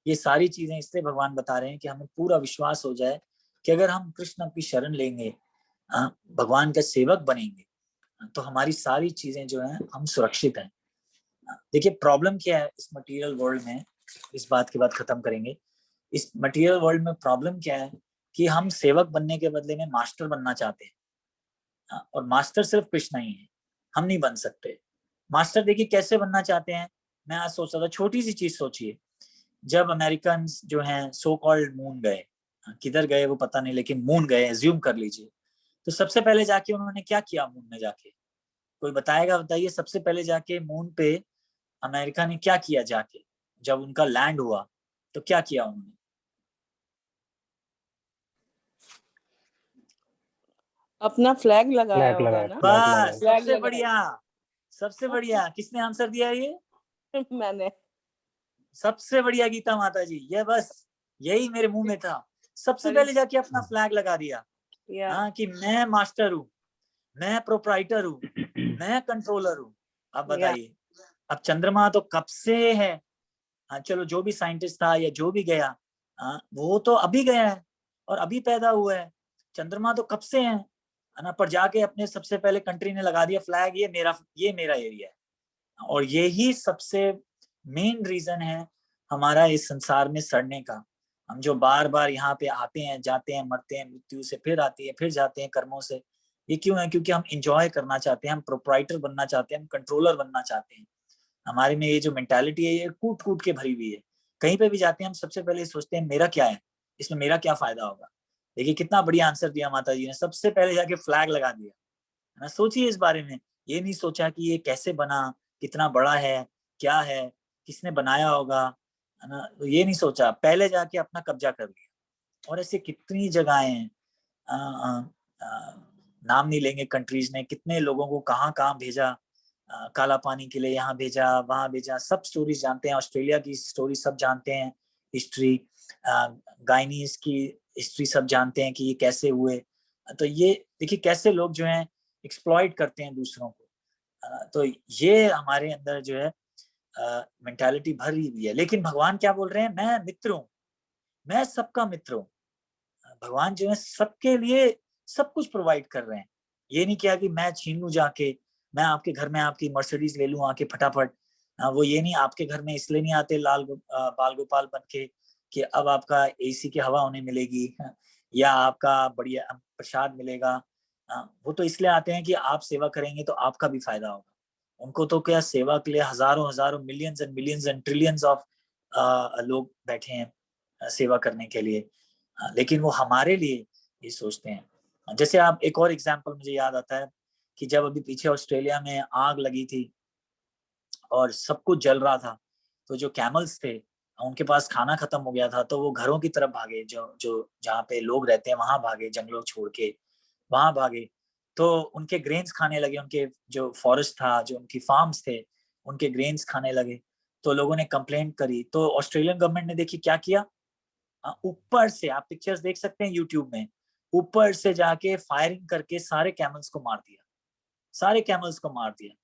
Speaker 1: ये सारी चीजें इसलिए भगवान बता रहे हैं कि हमें पूरा विश्वास हो जाए कि अगर हम कृष्ण की शरण लेंगे, भगवान का सेवक बनेंगे, तो हमारी सारी चीजें जो हैं हम सुरक्षित हैं। देखिए प्रॉब्लम क्या है इस मटेरियल वर्ल्ड में, इस बात के बाद खत्म करेंगे। इस मटेरियल वर्ल्ड में प्रॉब्लम क्या है कि हम सेवक बनने के बदले में मास्टर बनना चाहते हैं, और मास्टर सिर्फ कृष्ण ही है, हम नहीं बन सकते। मास्टर देखिए कैसे बनना चाहते हैं। मैं आज सोच रहा था, छोटी सी चीज सोचिए, जब अमेरिकन जो हैं सो कॉल्ड मून गए, किधर गए वो पता नहीं, लेकिन मून गए, एज्यूम कर लीजिए, तो सबसे पहले जाके उन्होंने क्या किया मून में जाके, कोई बताएगा? बताइए सबसे पहले जाके मून पे अमेरिका ने क्या किया जाके, जब उनका लैंड हुआ तो क्या किया उन्होंने?
Speaker 2: अपना फ्लैग लगाया
Speaker 3: फ्लैग
Speaker 2: होगा
Speaker 3: लगाया,
Speaker 2: ना।
Speaker 3: फ्लैग
Speaker 1: बस
Speaker 3: लगाया।
Speaker 1: सबसे बढ़िया, सबसे बढ़िया। किसने आंसर दिया ये?
Speaker 2: मैंने।
Speaker 1: सबसे बढ़िया गीता माता जी, ये बस यही मेरे मुंह में था। सबसे पहले जाके अपना फ्लैग लगा दिया, हाँ, कि मैं मास्टर हूँ, मैं प्रोप्राइटर हूँ, मैं कंट्रोलर हूँ। अब बताइए, अब चंद्रमा तो कब से है, हाँ चलो जो भी साइंटिस्ट था या जो भी गया, वो तो अभी गया है और अभी पैदा हुआ है। चंद्रमा तो कब से है ना, पर जाके अपने सबसे पहले कंट्री ने लगा दिया फ्लैग, ये मेरा एरिया है। और यही सबसे मेन रीजन है हमारा इस संसार में सड़ने का। हम जो बार बार यहाँ पे आते हैं, जाते हैं, मरते हैं, मृत्यु से फिर आती है, फिर जाते हैं कर्मों से। ये क्यों है? क्योंकि हम इंजॉय करना चाहते हैं, हम प्रोप्राइटर बनना चाहते हैं, हम कंट्रोलर बनना चाहते हैं। हमारे में ये जो मेंटालिटी है ये कूट कूट के भरी हुई है। कहीं पे भी जाते हैं हम सबसे पहले सोचते हैं मेरा क्या है, इसमें मेरा क्या फायदा होगा। देखिए कितना बढ़िया आंसर दिया माता जी ने, सबसे पहले जाके फ्लैग लगा दिया, है ना। सोचिए इस बारे में, ये नहीं सोचा कि ये कैसे बना, कितना बड़ा है, क्या है, किसने बनाया होगा, है ना। तो ये नहीं सोचा, पहले जाके अपना कब्जा कर लिया। और ऐसे कितनी जगहें हैं, नाम नहीं लेंगे, कंट्रीज ने कितने लोगों को कहाँ कहाँ भेजा, काला पानी के लिए यहाँ भेजा, वहां भेजा, सब स्टोरीज जानते हैं। ऑस्ट्रेलिया की स्टोरी सब जानते हैं, हिस्ट्री, गाइनीज की हिस्ट्री सब जानते हैं कि ये कैसे हुए। तो ये देखिए कैसे लोग जो हैं एक्सप्लॉइट करते हैं दूसरों को। तो ये हमारे अंदर जो है मेंटालिटी भरी हुई है। लेकिन भगवान क्या बोल रहे हैं? मैं मित्र हूँ, मैं सबका मित्र हूँ। भगवान जो है सबके लिए सब कुछ प्रोवाइड कर रहे हैं। ये नहीं किया कि मैं छीन लूं जाके, मैं आपके घर में आपकी मर्सिडीज ले लूं आके फटाफट। वो ये नहीं, आपके घर में इसलिए नहीं आते बाल गोपाल बन के कि अब आपका एसी की हवा उन्हें मिलेगी, या आपका बढ़िया प्रसाद मिलेगा। वो तो इसलिए आते हैं कि आप सेवा करेंगे तो आपका भी फायदा होगा। उनको तो क्या, सेवा के लिए हजारों हजारों, मिलियंस एंड ट्रिलियंस ऑफ लोग बैठे हैं सेवा करने के लिए। लेकिन वो हमारे लिए ये सोचते हैं। जैसे आप, एक और एग्जांपल मुझे याद आता है कि जब अभी पीछे ऑस्ट्रेलिया में आग लगी थी और सब कुछ जल रहा था, तो जो कैमल्स थे उनके पास खाना खत्म हो गया था, तो वो घरों की तरफ भागे, जो जो जहाँ पे लोग रहते हैं वहां भागे, जंगलों छोड़ के वहां भागे। तो उनके ग्रेन्स खाने लगे, उनके जो फॉरेस्ट था, जो उनकी फार्म्स थे, उनके ग्रेन्स खाने लगे। तो लोगों ने कंप्लेंट करी, तो ऑस्ट्रेलियन गवर्नमेंट ने देखिए क्या किया, ऊपर से आप पिक्चर्स देख सकते हैं यूट्यूब में, ऊपर से जाके फायरिंग करके सारे कैमल्स को मार दिया, सारे कैमल्स को मार दिया।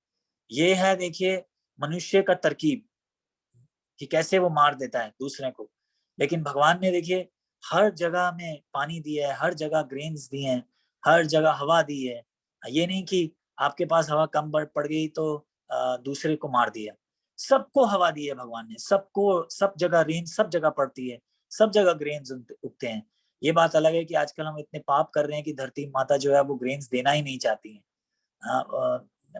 Speaker 1: ये है देखिए मनुष्य का तरकीब कि कैसे वो मार देता है दूसरे को। लेकिन भगवान ने देखिए हर जगह में पानी दिया है, हर जगह ग्रेन्स दिए हैं, हर जगह हवा दी है। ये नहीं कि आपके पास हवा कम पड़ गई तो दूसरे को मार दिया। सबको हवा दी है भगवान ने, सबको, सब जगह रेन सब जगह पड़ती है, सब जगह ग्रेन्स उगते हैं। ये बात अलग है कि आजकल हम इतने पाप कर रहे हैं कि धरती माता जो है वो ग्रेन्स देना ही नहीं चाहती है।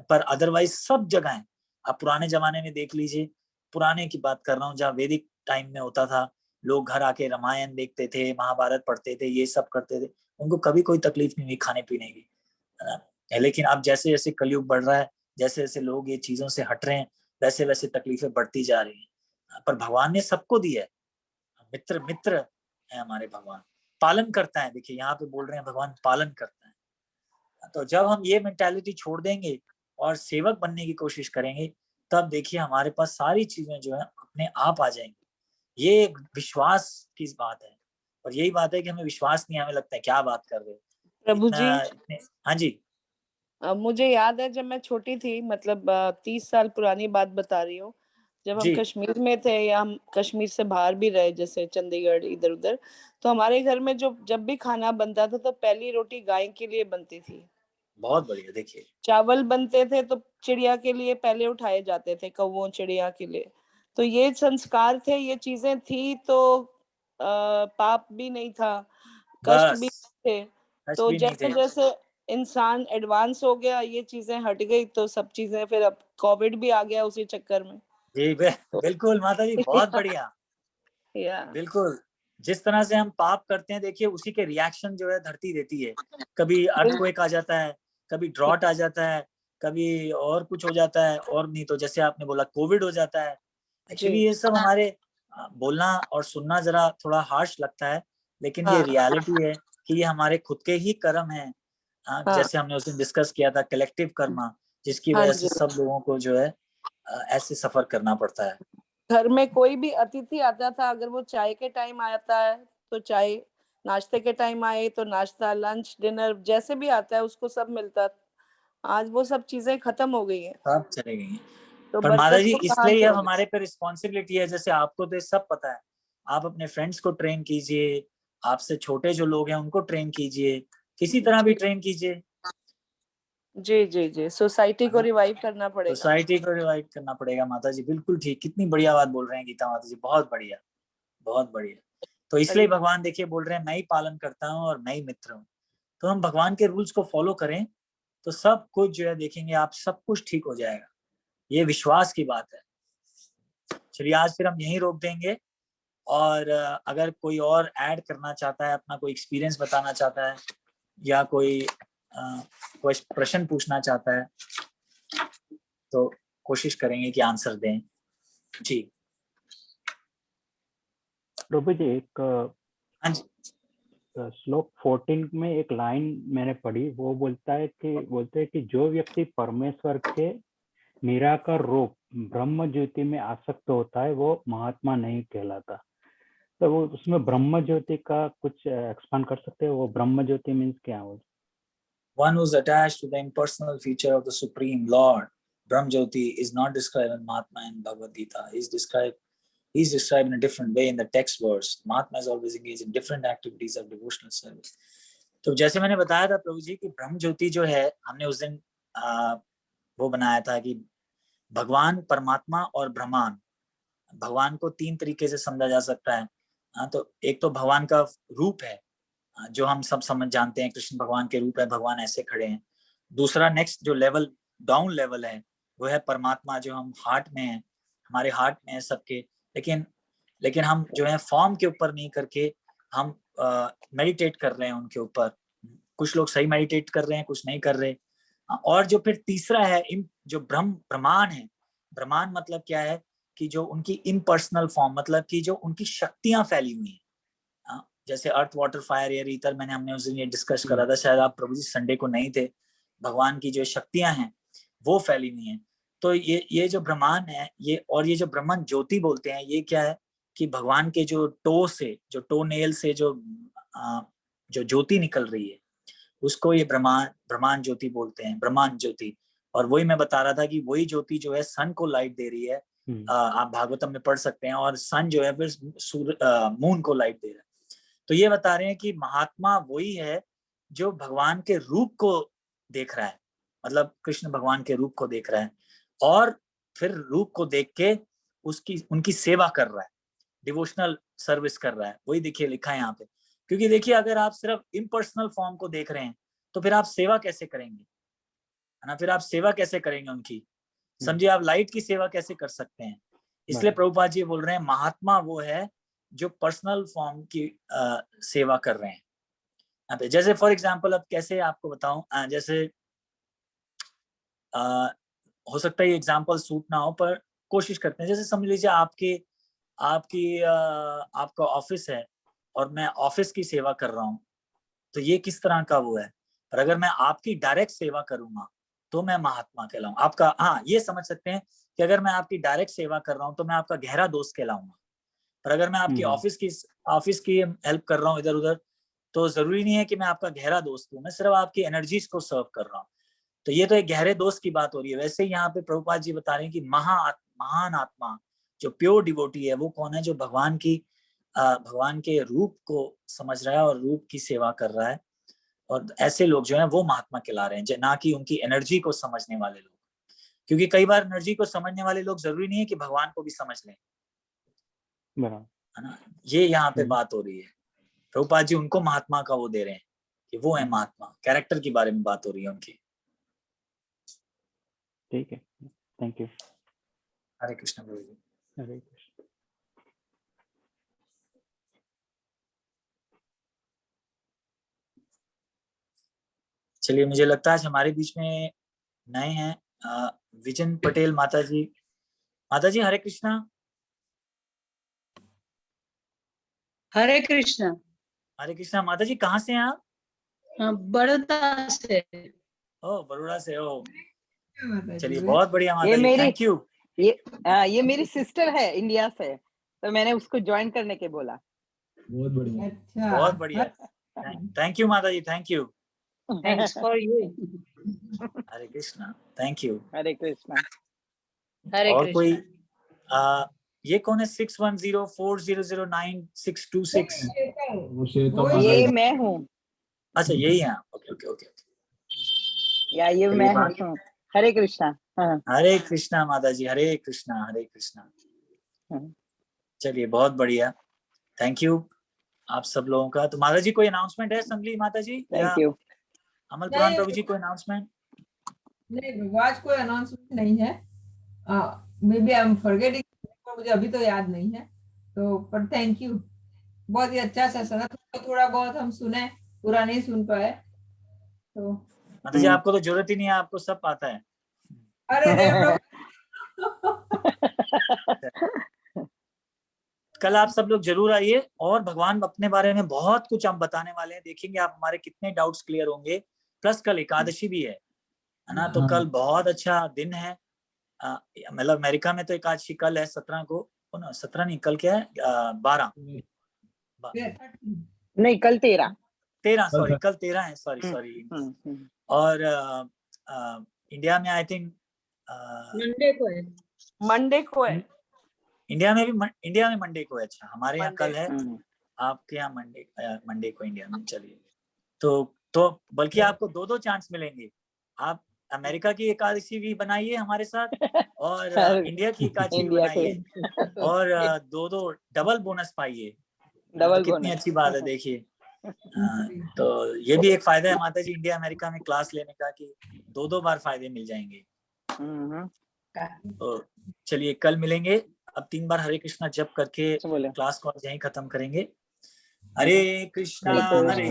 Speaker 1: पर अदरवाइज सब जगह है। आप पुराने जमाने में देख लीजिए, पुराने की बात कर रहा हूँ, जहाँ वैदिक टाइम में होता था, लोग घर आके रामायण देखते थे, महाभारत पढ़ते थे, ये सब करते थे, उनको कभी कोई तकलीफ नहीं हुई खाने पीने की। लेकिन अब जैसे जैसे कलयुग बढ़ रहा है, जैसे जैसे लोग ये चीजों से हट रहे हैं, वैसे वैसे तकलीफें बढ़ती जा रही हैं। पर भगवान ने सबको दी है, मित्र मित्र है हमारे भगवान, पालन करता है। देखिए यहाँ पे बोल रहे हैं भगवान पालन करता है। तो जब हम ये मेंटालिटी छोड़ देंगे और सेवक बनने की कोशिश करेंगे, तब देखिए हमारे पास सारी चीजें जो है अपने आप आ जाएंगी। ये एक विश्वास की बात है, और यही बात है कि हमें विश्वास नहीं, हमें लगता है क्या बात कर रहे
Speaker 2: प्रभु जी,
Speaker 1: इतना इतने। हाँ जी।
Speaker 2: मुझे याद है जब मैं छोटी थी, मतलब 30 साल पुरानी बात बता रही हूँ, जब हम
Speaker 1: जी
Speaker 2: कश्मीर में थे या हम कश्मीर से बाहर भी रहे, जैसे चंडीगढ़ इधर उधर, तो हमारे घर में जो जब भी खाना बनता था तो पहली रोटी गाय के लिए बनती थी,
Speaker 1: बहुत बढ़िया। देखिए
Speaker 2: चावल बनते थे तो चिड़िया के लिए पहले उठाए जाते थे, कौवों चिड़िया के लिए। तो ये संस्कार थे, ये चीजें थी, तो पाप भी नहीं था, कष्ट भी
Speaker 1: बस,
Speaker 2: थे।
Speaker 1: कष्ट
Speaker 2: तो
Speaker 1: भी नहीं
Speaker 2: जैसे
Speaker 1: थे।
Speaker 2: जैसे इंसान एडवांस हो गया, ये चीजें हट गई, तो सब चीजें, फिर अब कोविड भी आ गया उसी चक्कर में।
Speaker 1: जी
Speaker 2: तो
Speaker 1: बिल्कुल माता जी, बहुत बढ़िया।
Speaker 2: या
Speaker 1: बिल्कुल, जिस तरह से हम पाप करते हैं देखिए उसी के रिएक्शन जो है धरती देती है। कभी अर्थक्वेक आ जाता है, कभी ड्रॉट आ जाता है, कभी और कुछ हो जाता है, और नहीं तो जैसे आपने बोला कोविड हो जाता है।
Speaker 2: जी,
Speaker 1: एक्चुअली ये सब हमारे बोलना और सुनना जरा थोड़ा हार्श लगता है, लेकिन ये
Speaker 2: हाँ
Speaker 1: रियलिटी है कि ये हमारे खुद के ही कर्म है।
Speaker 2: हाँ
Speaker 1: जैसे हमने उस दिन डिस्कस किया था कलेक्टिव कर्मा, जिसकी
Speaker 2: हाँ
Speaker 1: वजह से
Speaker 2: जी।
Speaker 1: सब लोगों को जो है ऐसे सफर करना पड़ता है।
Speaker 2: घर में कोई भी अतिथि आता था, अगर वो चाय के टाइम आता है तो चाय, नाश्ते के टाइम आए तो नाश्ता, लंच डिनर जैसे भी आता है उसको सब मिलता। आज वो सब चीजें खत्म हो गई हैं,
Speaker 1: सब चले गई।
Speaker 2: तो
Speaker 1: पर माता
Speaker 2: बरकत
Speaker 1: जी
Speaker 2: तो कहाँ
Speaker 1: इसलिए
Speaker 2: से
Speaker 1: अब
Speaker 2: होगी।
Speaker 1: हमारे पे रिस्पॉन्सिबिलिटी है, जैसे आपको तो ये सब पता है, आप अपने फ्रेंड्स को ट्रेन कीजिए, आपसे छोटे जो लोग हैं उनको ट्रेन कीजिए, किसी तरह भी
Speaker 2: जी
Speaker 1: ट्रेन कीजिए,
Speaker 2: जी जी जी, सोसाइटी
Speaker 1: है
Speaker 2: को
Speaker 1: ना।
Speaker 2: रिवाइव करना पड़ेगा।
Speaker 1: सोसाइटी को रिवाइव करना पड़ेगा माता जी, बिल्कुल ठीक। कितनी बढ़िया बात बोल रहे हैं गीता माता जी, बहुत बढ़िया, बहुत बढ़िया। तो इसलिए
Speaker 2: हरी
Speaker 1: भगवान देखिए बोल रहे हैं मैं ही पालन करता हूँ और मैं ही मित्र हूँ। तो हम भगवान के रूल्स को फॉलो करें तो सब कुछ जो है देखेंगे आप, सब कुछ ठीक हो जाएगा। ये विश्वास की बात है। चलिए आज फिर हम यहीं रोक देंगे, और अगर कोई और ऐड करना चाहता है, अपना कोई एक्सपीरियंस बताना चाहता है, या कोई प्रश्न पूछना चाहता है, तो कोशिश करेंगे कि आंसर दें। जी।
Speaker 3: प्रभु जी, एक
Speaker 1: हाँ जी।
Speaker 3: श्लोक 14 में एक लाइन मैंने पढ़ी, वो बोलते हैं कि जो व्यक्ति परमेश्वर के निराकार रूप ब्रह्म ज्योति में आसक्त होता है वो महात्मा नहीं कहलाता। तो वो उसमें ब्रह्म ज्योति का कुछ एक्सपांड कर सकते हैं? वो ब्रह्म ज्योति मीन्स क्या हो?
Speaker 1: One who's attached to the impersonal feature of the Supreme Lord, Brahmjyoti, is not described in Mahatma and Bhagavad Gita. He's described in a different way in the text verse. Mahatma is always engaged in different activities of devotional service. तो जैसे मैंने बताया था प्रभु जी कि ब्रह्म ज्योति जो है, हमने उस दिन वो बनाया था कि भगवान, परमात्मा और ब्रह्मांड। भगवान को तीन तरीके से समझा जा सकता है। तो एक तो भगवान का रूप है, जो हम सब समझ जानते हैं, कृष्ण भगवान के रूप है, भगवान ऐसे खड़े हैं। दूसरा नेक्स्ट जो लेवल, डाउन लेवल है, वो है परमात्मा, जो हम हार्ट में है, हमारे हार्ट में है सबके। लेकिन लेकिन हम जो है फॉर्म के ऊपर नहीं करके हम मेडिटेट कर रहे हैं उनके ऊपर। कुछ लोग सही मेडिटेट कर रहे हैं, कुछ नहीं कर रहे। और जो फिर तीसरा है, जो ब्रह्मांड है। ब्रह्मांड मतलब क्या है कि जो उनकी इम्पर्सनल फॉर्म, मतलब कि जो उनकी शक्तियां फैली हुई हैं, जैसे अर्थ, वाटर, फायर, एयर, ईथर, हमने उस दिन ये डिस्कस करा था, शायद आप प्रभु जी संडे को नहीं थे। भगवान की जो शक्तियां हैं वो फैली हुई हैं। तो ये जो ब्रह्मांड है, ये और ये जो ब्रह्मांड ज्योति बोलते हैं, ये क्या है कि भगवान के जो टो नेल से जो ज्योति निकल रही है, उसको ये ब्रह्मांड ज्योति बोलते हैं, ब्रह्मांड ज्योति। और वही मैं बता रहा था कि वही ज्योति जो है सन को लाइट दे रही है। आप भागवतम में पढ़ सकते हैं, और सन जो है फिर मून को लाइट दे रहा है। तो ये बता रहे हैं कि महात्मा वही है जो भगवान के रूप को देख रहा है, मतलब कृष्ण भगवान के रूप को देख रहा है, और फिर रूप को देख के उनकी सेवा कर रहा है, डिवोशनल सर्विस कर रहा है। वही देखिए लिखा है यहाँ पे। क्योंकि देखिए, अगर आप सिर्फ इम्पर्सनल फॉर्म को देख रहे हैं तो फिर आप सेवा कैसे करेंगे, है ना? फिर आप सेवा कैसे करेंगे उनकी? समझिए, आप लाइट की सेवा कैसे कर सकते हैं? इसलिए प्रभुपाद जी बोल रहे हैं महात्मा वो है जो पर्सनल फॉर्म की सेवा कर रहे हैं यहाँ पे। जैसे फॉर एग्जांपल, अब कैसे आपको बताऊं, जैसे हो सकता है ये एग्जांपल सूट ना हो, पर कोशिश करते हैं। जैसे समझ लीजिए आपका ऑफिस है और मैं ऑफिस की सेवा कर रहा हूँ, तो ये किस तरह का वो है। पर अगर मैं आपकी डायरेक्ट सेवा करूंगा तो मैं महात्मा कहलाऊं। आपका, हाँ, ये समझ सकते हैं कि अगर मैं आपकी डायरेक्ट सेवा कर रहा हूँ तो मैं आपका गहरा दोस्त कहलाऊंगा। पर अगर मैं आपकी ऑफिस की हेल्प कर रहा हूँ इधर उधर, तो जरूरी नहीं है कि मैं आपका गहरा दोस्त हूँ, मैं सिर्फ आपकी एनर्जीज को सर्व कर रहा हूँ। तो ये तो एक गहरे दोस्त की बात हो रही है। वैसे ही यहाँ पे प्रभुपाद जी बता रहे हैं कि महान आत्मा जो प्योर डिवोटी है वो कौन है? जो भगवान के रूप को समझ रहा है और रूप की सेवा कर रहा है। और ऐसे लोग जो है वो महात्मा कहला रहे हैं, ना कि उनकी एनर्जी को समझने वाले लोग। क्योंकि कई बार एनर्जी को समझने वाले लोग जरूरी नहीं है कि भगवान को भी समझ लें, है ना? ये यहाँ पे बात हो रही है। प्रभुपाद जी उनको महात्मा का वो दे रहे हैं कि वो है महात्मा, कैरेक्टर के बारे में बात हो रही है उनकी।
Speaker 3: ठीक है, थैंक यू।
Speaker 1: हरे कृष्ण प्रभु जी।
Speaker 3: हरे कृष्ण।
Speaker 1: चलिए, मुझे लगता है आज हमारे बीच में नए हैं विजन पटेल माता जी। माता जी हरे कृष्णा।
Speaker 4: हरे कृष्णा।
Speaker 1: हरे कृष्णा। माता जी कहाँ से हैं आप?
Speaker 4: बड़ौदा से।
Speaker 1: ओ, बड़ौदा से हो। चलिए, बहुत बढ़िया माता जी, थैंक यू।
Speaker 5: ये मेरी सिस्टर है इंडिया से, तो मैंने उसको ज्वाइन करने के बोला।
Speaker 6: बहुत बढ़िया।
Speaker 5: अच्छा,
Speaker 1: बहुत बढ़िया। थैंक यू माता जी, thank you.
Speaker 4: Thanks for you.
Speaker 1: Hare Krishna, thank you.
Speaker 5: Hare Krishna.
Speaker 4: Hare
Speaker 1: और
Speaker 4: कृष्णा।
Speaker 1: कोई ये कौन है? 6104009626?
Speaker 6: वो श्वेता माता
Speaker 5: ये
Speaker 6: जी।
Speaker 5: मैं हूँ।
Speaker 1: अच्छा, यही है। Okay okay okay.
Speaker 5: या ये
Speaker 1: चलिए,
Speaker 5: मैं हूँ। हरे कृष्णा। हाँ।
Speaker 1: हरे कृष्णा माता जी, हरे कृष्णा हरे कृष्णा। चलिए, बहुत बढ़िया, थैंक यू आप सब लोगों का। तो माता जी कोई अनाउंसमेंट है? संगली माता जी
Speaker 5: थैंक यू।
Speaker 1: अमल पुराण प्रभु जी कोई अनाउंसमेंट?
Speaker 7: नहीं, आज कोई अनाउंसमेंट नहीं है। Maybe I am forgetting, मुझे अभी तो याद नहीं है। तो पर थैंक यू, बहुत ही अच्छा सत्संग। थोड़ा बहुत हम सुने, पूरा नहीं सुन पाए। तो
Speaker 1: माता जी आपको तो जरूरत ही नहीं है, आपको सब आता है।
Speaker 7: अरे
Speaker 1: कल आप सब लोग जरूर आइए, और भगवान अपने बारे में बहुत कुछ हम बताने वाले हैं। देखेंगे आप हमारे कितने डाउट्स क्लियर होंगे। प्लस कल एकादशी भी है ना? तो कल बहुत अच्छा दिन है। मतलब अमेरिका में तो एकादशी कल है 17 को। 17 नहीं, कल क्या है? 12
Speaker 5: नहीं, कल 13।
Speaker 1: सॉरी, कल 13 है। सॉरी। और इंडिया में आई थिंक
Speaker 4: मंडे को है।
Speaker 5: मंडे को है।
Speaker 1: इंडिया में मंडे को है। अच्छा, हमारे यहाँ कल है, आपके यहाँ मंडे को इंडिया में। चलिए, तो बल्कि आपको 2 चांस मिलेंगे। आप अमेरिका की एकादशी भी बनाइए हमारे साथ, और इंडिया की एकादशी भी बनाइए, और 2 डबल बोनस पाइए। तो कितनी अच्छी बात है, देखिए। तो ये भी एक फायदा है माता जी इंडिया अमेरिका में क्लास लेने का, कि 2 बार फायदे मिल जाएंगे। तो चलिए, कल मिलेंगे। अब 3 बार हरे कृष्णा जप करके क्लास को यहीं खत्म करेंगे। हरे कृष्णा हरे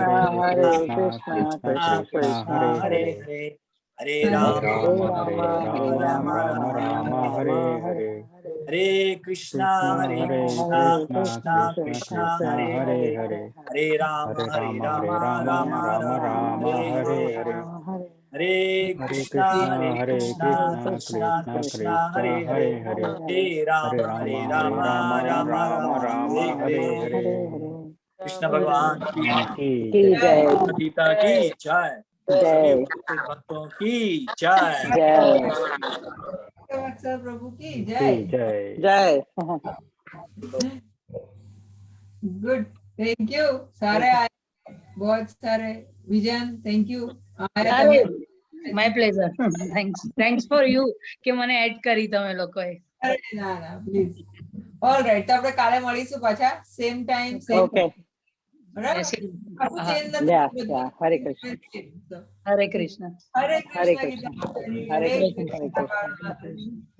Speaker 1: कृष्णा हरे हरे, हरे राम
Speaker 3: हरे राम, राम राम हरे हरे,
Speaker 1: हरे कृष्णा कृष्णा कृष्णा हरे हरे हरे राम राम राम हरे हरे हरे कृष्णा कृष्णा कृष्णा हरे हरे राम राम राम हरे हरे। कृष्ण भगवान की
Speaker 5: जय
Speaker 1: गीता की जय, सभी उपस्थित भक्तों की जय।
Speaker 5: जय
Speaker 7: वत्सल प्रभु की जय।
Speaker 3: जय
Speaker 5: जय
Speaker 7: गुड, थैंक यू। सारे आए, बहुत सारे। Vision, thank you. आया
Speaker 4: અરે
Speaker 7: તમે।
Speaker 4: My pleasure, thanks for you કે મને એડ કરી તમે લોકોએ.
Speaker 7: અરે ના ના પ્લીઝ। ઓલરાઈટ, તો આપણે કાલે મળીશું પાછા સેમ ટાઈમ સેમ,
Speaker 5: ઓકે
Speaker 7: બરાબર?
Speaker 4: જય શ્રી
Speaker 7: કશું
Speaker 4: હા.
Speaker 7: ચેન્જ
Speaker 5: યા
Speaker 7: નથી,
Speaker 5: યા હરે કૃષ્ણ
Speaker 7: બધું
Speaker 4: હરે કૃષ્ણ.
Speaker 7: હરે
Speaker 5: હરે
Speaker 7: કૃષ્ણ
Speaker 5: કૃષ્ણ
Speaker 7: ગીતા,
Speaker 5: હરે
Speaker 7: હરે
Speaker 5: કૃષ્ણ હરે
Speaker 7: કૃષ્ણ
Speaker 5: કૃષ્ણ
Speaker 7: પરમાત્મા।